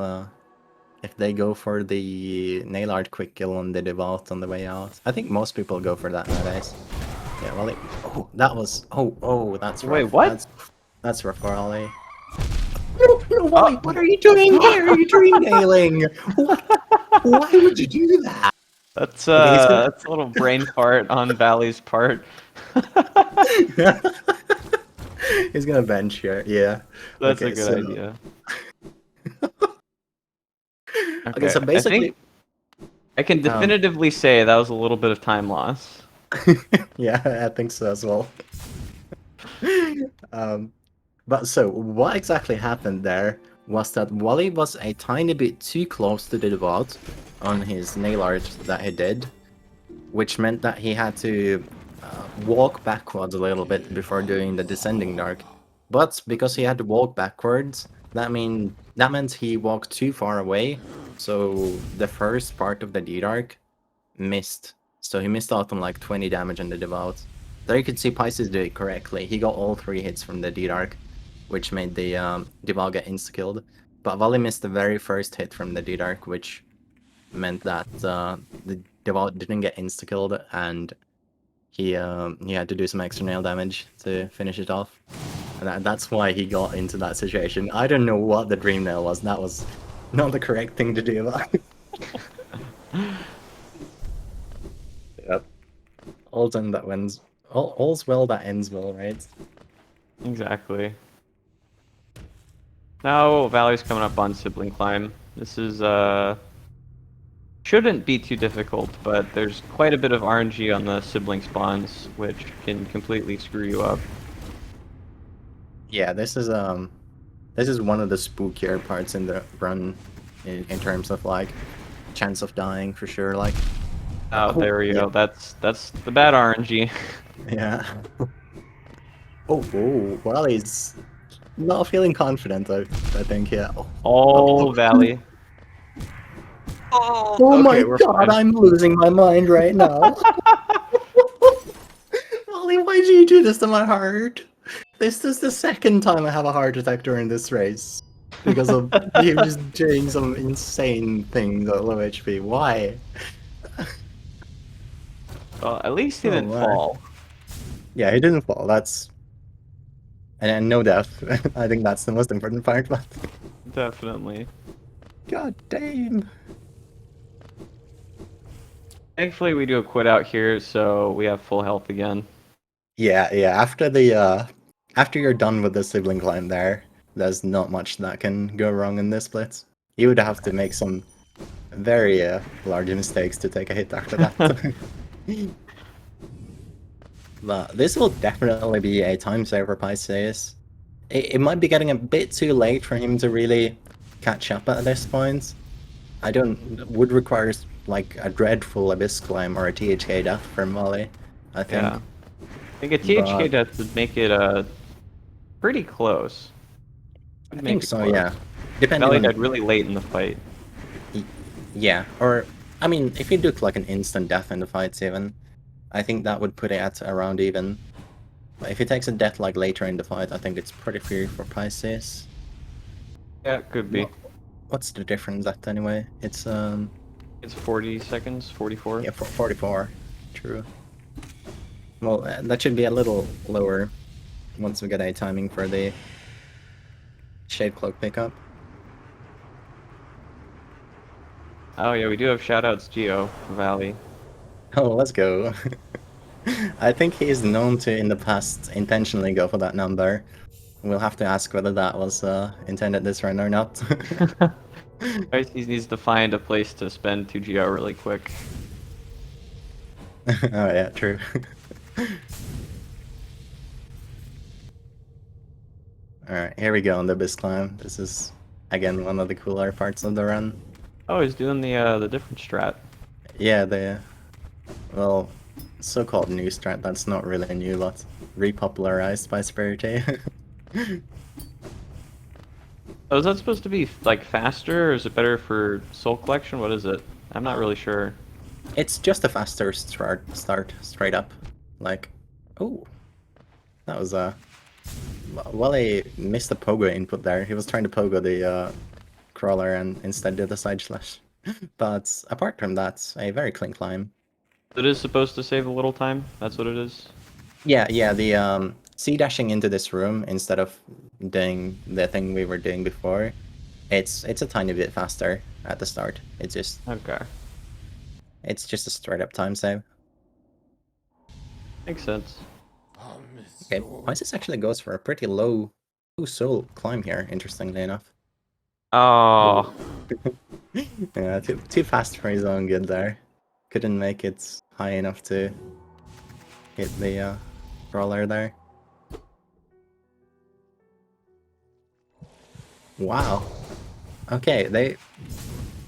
they go for the nail art quick kill on the devout on the way out. I think most people go for that nowadays. Yeah, well, oh, that was that's rough. Wait, what? That's rough for Ollie. No, what are you doing? Why are you dream nailing? Why would you do that? That's Okay, he's gonna. that's a little brain fart on Valley's part. He's gonna bench here. Yeah. That's a Okay, good so idea. okay, so Okay, I basically, think I can um, definitively say that was a little bit of time loss. yeah, I think so as well. Um, but so what exactly happened there was that Wally was a tiny bit too close to the devout on his nail art that he did, which meant that he had to walk backwards a little bit before doing the descending dark. But because he had to walk backwards, that meant he walked too far away. So the first part of the D dark missed. So he missed out on like 20 damage on the devout. There you could see Pisces did it correctly. He got all 3 hits from the D dark, which made the devout get insta killed. But Vali missed the very first hit from the D dark, which meant that the devout didn't get insta killed, and he had to do some extra nail damage to finish it off. And that's why he got into that situation. I don't know what the dream nail was. That was not the correct thing to do. Yep. All's in that wins. All's well that ends well, right? Exactly. Now Valley's coming up on Sibling Climb. This is shouldn't be too difficult, but there's quite a bit of RNG on the sibling spawns, which can completely screw you up. Yeah, this is one of the spookier parts in the run in terms of like chance of dying for sure. Like, Oh, there we yeah. go. That's the bad RNG. Yeah. Well, he's not feeling confident. I think. Yeah. All Valley. Oh my Okay, we're god, fine. I'm losing my mind right now. Ollie, why do you do this to my heart? This is the second time I have a heart attack during this race. Because of you just doing some insane things at low HP. Why? Well, at least he Oh didn't my. fall. Yeah, he didn't fall. That's and no death. I think that's the most important part. But Definitely. god damn. Thankfully, we do a quit out here, so we have full health again. Yeah. After you're done with the sibling climb there's not much that can go wrong in this split. You would have to make some very large mistakes to take a hit after that. But this will definitely be a time saver for Pisces. It might be getting a bit too late for him to really catch up at this point. Would require like a dreadful abyss climb or a THK death from Molly, I think. Yeah. I think a THK But death would make it pretty close. I Would make think it so, close. yeah. Depending Valley on died really late in the fight. yeah, or I mean, if you do like an instant death in the fights even, I think that would put it at around even. But if he takes a death like later in the fight, I think it's pretty fair for Pisces. Yeah, it could be. What's the difference at anyway? It's It's 40 seconds, 44. yeah, 44. True. Well, that should be a little lower once we get a timing for the Shade Cloak pickup. Oh yeah, we do have shoutouts, Geo, Valley. Oh, let's go. I think he is known to in the past intentionally go for that number. We'll have to ask whether that was intended this run or not. Pisces needs to find a place to spend 2 Geo really quick. Oh yeah, true. Alright, here we go on the Abyss Climb. This is, again, one of the cooler parts of the run. Oh, he's doing the different strat. Yeah, the, well, so-called new strat that's not really new, but repopularized by Spirity. Oh, is that supposed to be like faster, or is it better for soul collection? What is it? I'm not really sure. It's just a faster start straight up. Like, oh, that was well, he missed the pogo input there. He was trying to pogo the crawler and instead did the side slash. But apart from that, a very clean climb. It is supposed to save a little time. That's what it is. Yeah, the C dashing into this room instead of doing the thing we were doing before. It's a tiny bit faster at the start. It's just Okay. It's just a straight up time save. Makes sense. Okay, Pisces actually goes for a pretty low soul climb here, interestingly enough. Oh, Yeah, too fast for his own good there. Couldn't make it high enough to hit the roller there. Wow. Okay,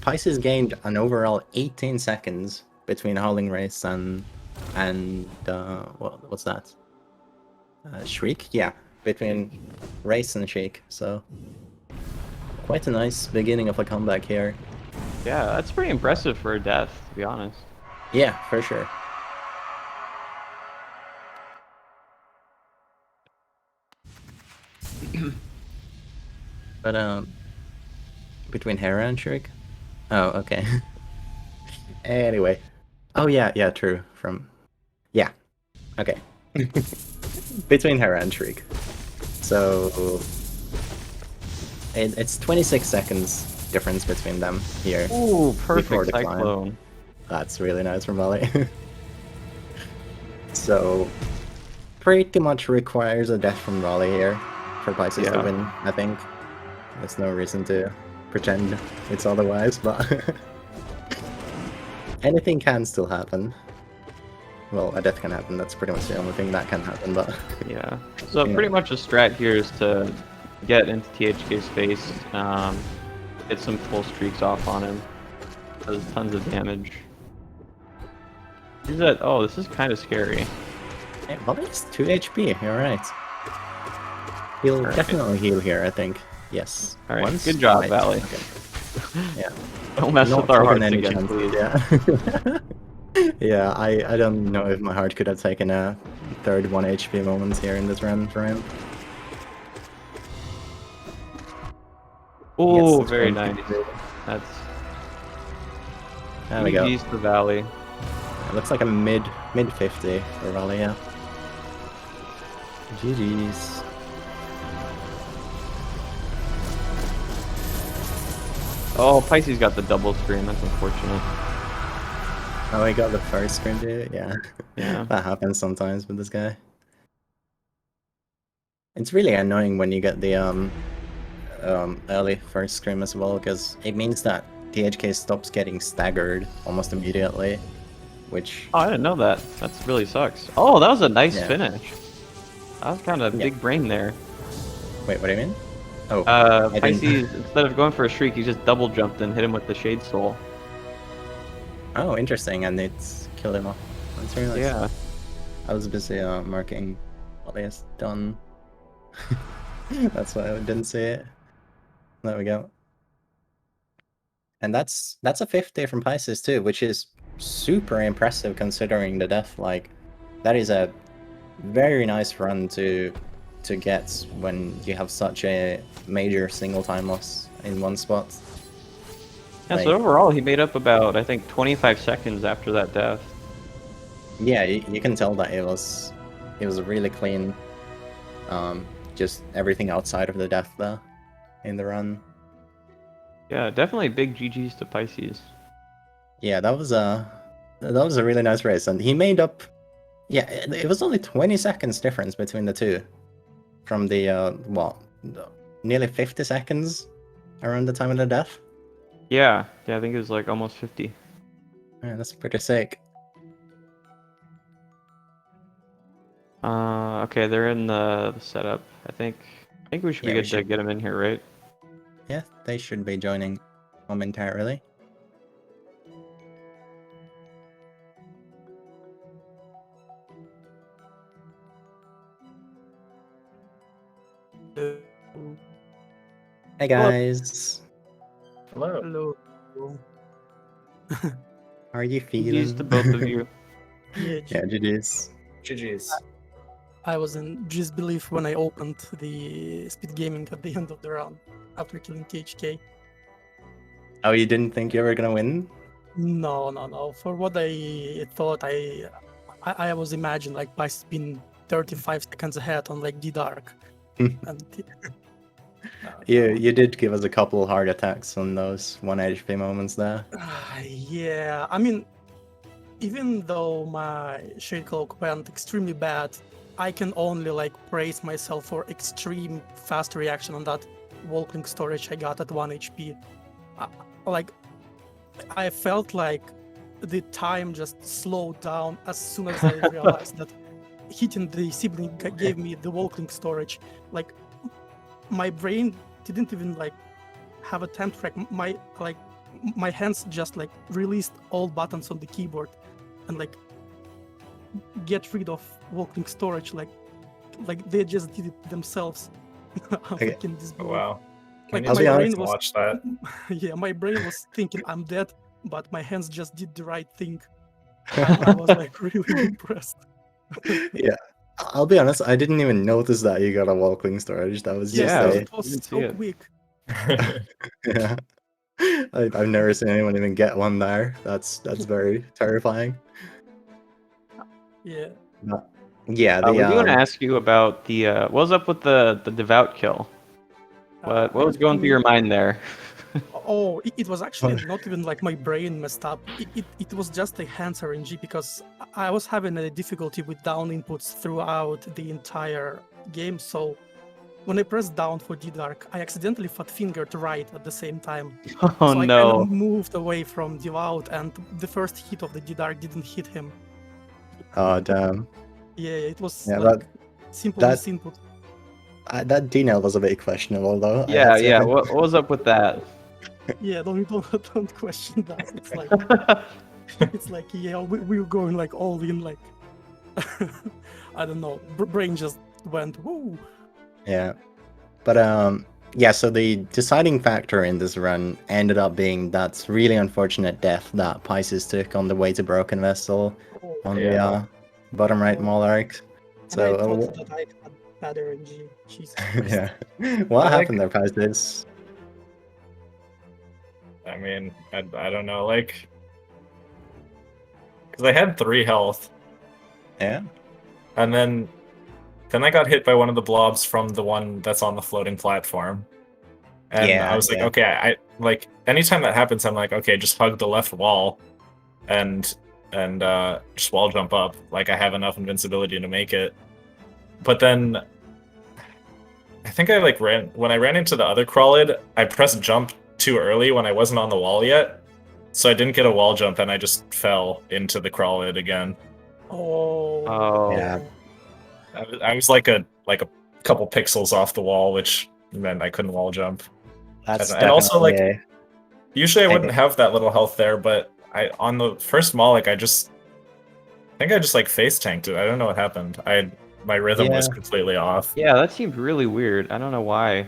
Pisces gained an overall 18 seconds between Howling Race and what's that? Shriek? Yeah, between Race and Shriek. So quite a nice beginning of a comeback here. yeah, that's pretty impressive for a death, to be honest. Yeah, for sure. But between Hera and Shriek? Oh, okay. Anyway. Oh yeah, true. Yeah. Okay. Between Hera and Shriek. So it's 26 seconds difference between them here. Ooh, Before perfect the climb. cyclone. That's really nice from Valley. So pretty much requires a death from Raleigh here for Pisces to Yeah. win, I think. There's no reason to pretend it's otherwise, but anything can still happen. Well, a death can happen, that's pretty much the only thing that can happen, but Yeah. So you pretty know. much the strat here is to get into THK's face, get some full streaks off on him. Does tons of damage. He's at, oh, this is kind of scary. Hey, Valley is 2 HP, you're right. He'll Alright. definitely heal here, I think. Yes. Alright, Once? good job, Twice. Valley. Okay. Yeah. Don't mess Not with our taking hearts any again, chances, please. yeah. Yeah, I don't know if my heart could have taken a third 1 HP moment here in this run for him. Oh, Yes, very it's nice. 150. That's There we go. GG's to Valley. It looks like a mid 50 for Raleigh, yeah. GG's. Oh, Pisces got the double screen. That's unfortunate. Oh, I got the first screen too? Yeah. Yeah. That happens sometimes with this guy. It's really annoying when you get the early first scream as well, because it means that THK stops getting staggered almost immediately, which... Oh, I didn't know that. That's really sucks. Oh, that was a nice Yeah. finish. That was kind of Yeah. big brain there. Wait, what do you mean? Oh, I didn't- Pisces, instead of going for a shriek, he just double jumped and hit him with the Shade Soul. Oh, interesting, and it's killed him off. That's very nice. Yeah. I was busy marking what he has done. That's why I didn't see it. There we go. And that's a 50 from Pisces too, which is super impressive considering the death. Like, that is a very nice run to get when you have such a major single time loss in one spot. Yeah, Like, so overall, he made up about, I think, 25 seconds after that death. yeah, you can tell that it was really clean. Just everything outside of the death there in the run. Yeah, definitely big GG's to Pisces. Yeah, that was a really nice race, and he made up. Yeah, it was only 20 seconds difference between the two, from the nearly 50 seconds around the time of the death. Yeah, I think it was like almost 50. Yeah, that's pretty sick. Okay, they're in the setup. I think we should be Yeah, we good to should- get them in here, right? Yeah, they should be joining momentarily. Hey guys, Hello. Hello. how are you GG's feeling? to both of you. Yeah, Yeah, GG's. GG's. I was in disbelief when I opened the speed gaming at the end of the round after killing THK. Oh, you didn't think you were gonna win? No. For what I thought, I was imagining like Pisces being 35 seconds ahead on like the dark. And You did give us a couple hard attacks on those 1 HP moments there. yeah, I mean, even though my Shade Cloak went extremely bad, I can only like praise myself for extreme fast reaction on that Walking storage I got at 1 HP. Like, I felt like the time just slowed down as soon as I realized that hitting the sibling gave me the Walking storage. Like, my brain didn't even like have a temp track. My hands just like released all buttons on the keyboard and like get rid of Walking storage. Like they just did it themselves. I'm Okay. like in this Oh, mode. wow. Like I'll my be brain honest, was watch that. yeah, my brain was thinking I'm dead, but my hands just did the right thing. I was like really impressed. Yeah, I'll be honest, I didn't even notice that you got a walking storage. That was just Yeah, Because a... it was didn't see so it. quick. Yeah. I've never seen anyone even get one there. That's very terrifying. Yeah. Yeah, I the was going to ask you about the what was up with the devout kill? What was going through your mind there? Oh, it was actually not even like my brain messed up. It was just a hands RNG because I was having a difficulty with down inputs throughout the entire game. So when I pressed down for D-Dark, I accidentally fat fingered right at the same time. Oh So I kind no. of moved away from Devout, and the first hit of the D-Dark didn't hit him. Oh damn. Yeah, it was Yeah, like simple that- misinput. That D-nail was a bit questionable though. I Yeah, had to yeah. admit. What was up with that? Yeah, don't question that. It's like yeah, we're going like all in like I don't know. Brain just went woo. Yeah. But yeah, so the deciding factor in this run ended up being that really unfortunate death that Pisces took on the way to Broken Vessel Oh, on Yeah. the bottom right Oh. Monarch. and I So thought that I had bad RNG. Jesus Christ. yeah. What I like- happened there, Pisces? I mean, I don't know, like, because I had 3 health, Yeah. and then I got hit by one of the blobs from the one that's on the floating platform, and Yeah, I was like, yeah. okay, I like anytime that happens, I'm like, okay, just hug the left wall, and just wall jump up, like I have enough invincibility to make it. But then I think I like when I ran into the other crawlid, I pressed jump too early when I wasn't on the wall yet, so I didn't get a wall jump, and I just fell into the crawlid again. Oh. Oh. Yeah. I was like a couple pixels off the wall, which meant I couldn't wall jump. That's And also, like, definitely Usually I Okay. wouldn't have that little health there, but on the first Moloch, I think I just like face tanked it. I don't know what happened. My rhythm was Yeah. completely off. Yeah, that seemed really weird. I don't know why.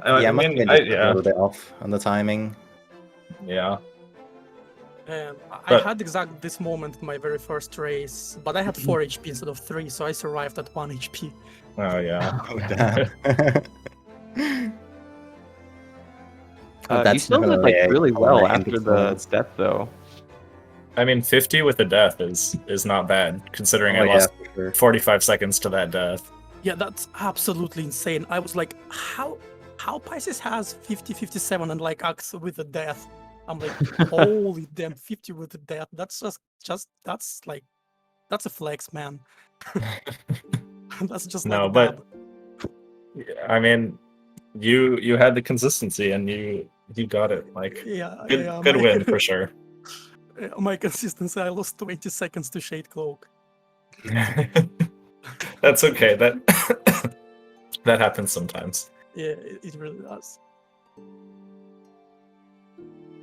yeah, I must mean, have been just a little bit off on the timing. yeah. I But- had exactly this moment in my very first race, but I had 4 HP instead of 3, so I survived at 1 HP. Oh yeah. Oh damn. You still did like really well after the death. death, though. I mean, 50 with a death is not bad, considering Oh, I yeah, lost for sure. 45 seconds to that death. Yeah, that's absolutely insane. I was like, how Pisces has 50, 57 and like acts with the death. I'm like, holy damn, 50 with the death. That's just that's like that's a flex, man. That's just No, like but dab. I mean, you had the consistency and you got it. Like, Yeah, good, yeah, good my- win for sure. My consistency, I lost 20 seconds to Shade Cloak. That's okay. That that happens sometimes. Yeah, it really does.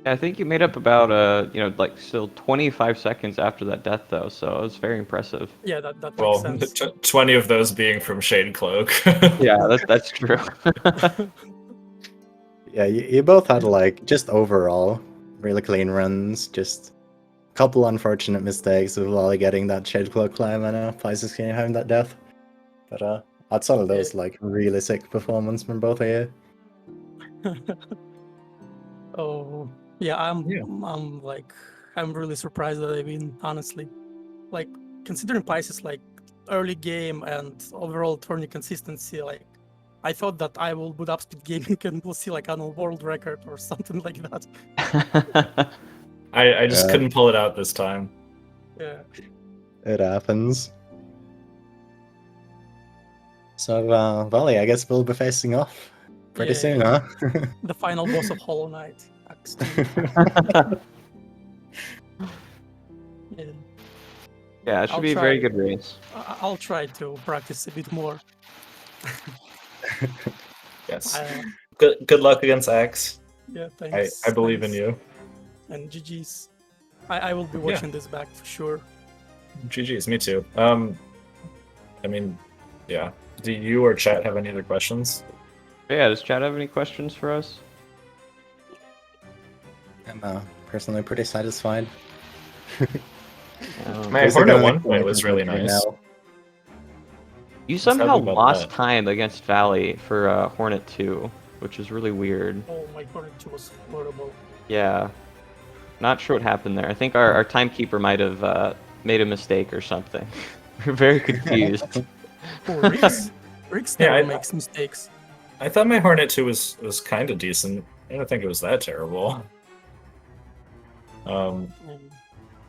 I think you made up about like still 25 seconds after that death, though. So it was very impressive. Yeah, that makes Well, sense. 20 of those being from Shade Cloak. Yeah, that's true. Yeah, you both had like just overall really clean runs, just a couple unfortunate mistakes with Lolly getting that Shade Cloak climb and Pisces having that death. But outside of those, like really sick performance from both of you. Oh, yeah, Yeah. I'm really surprised that I win, honestly. Like, considering Pisces, like, early game and overall tourney consistency, like, I thought that I will boot up speed gaming and we'll see, like, a world record or something like that. I just Yeah. couldn't pull it out this time. Yeah. It happens. So, Valley, I guess we'll be facing off pretty Yeah, soon, yeah. huh? The final boss of Hollow Knight, Act 2. Yeah. Yeah, it should I'll be a very try. good race. I'll try to practice a bit more. Yes. Uh, Good luck against Axe. yeah, I thanks. believe in thanks. you. And GG's. I will be watching this back for sure. GG's, me too. I mean, yeah. Do you or chat have any other questions? Yeah, does Chad have any questions for us? I'm personally pretty satisfied. My Basically, Hornet I'm 1 like point was really right nice. now. You What's happy somehow about lost that? time against Valley for Hornet 2, which is really weird. Oh, my Hornet 2 was horrible. Yeah. Not sure what happened there. I think our timekeeper might have made a mistake or something. We're very confused. Oh, Rix Yeah, never I- makes mistakes. I thought my Hornet 2 was kind of decent. I don't think it was that terrible. Mm.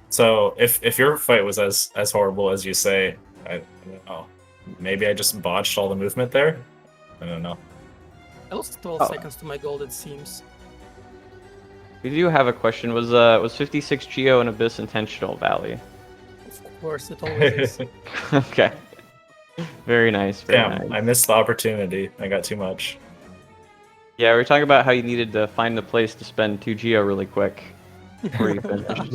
So if your fight was as horrible as you say, I don't know. Maybe I just botched all the movement there. I don't know. I lost 12 Oh. seconds to my gold, it seems. We do have a question. Was 56 Geo and Abyss intentional, Valley? Of course, it always is. Okay. Very nice. Very Damn, nice. I missed the opportunity. I got too much. Yeah, we were talking about how you needed to find the place to spend 2 Geo really quick before you finished.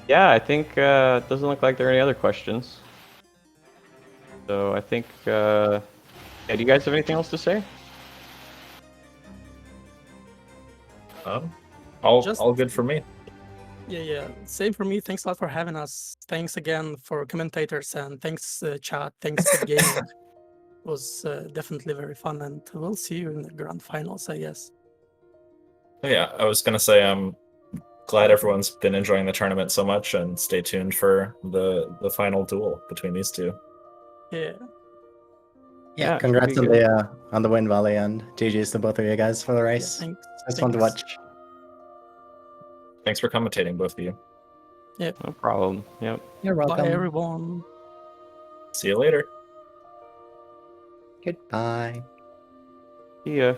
Yeah, I think it doesn't look like there are any other questions. So I think, yeah, do you guys have anything else to say? All good for me. Yeah. Same for me. Thanks a lot for having us. Thanks again for commentators and thanks chat. Thanks for gaming. It was definitely very fun, and we'll see you in the grand finals, I guess. Oh, yeah, I was gonna say I'm glad everyone's been enjoying the tournament so much, and stay tuned for the final duel between these two. Yeah. Yeah, it should Congrats be on good. on the win, Valley, and GG's to both of you guys for the Yeah, race. thanks. It's fun to thanks. watch. Thanks for commentating, both of you. No problem. Yep. You're welcome. Bye, everyone. See you later. Goodbye. See ya.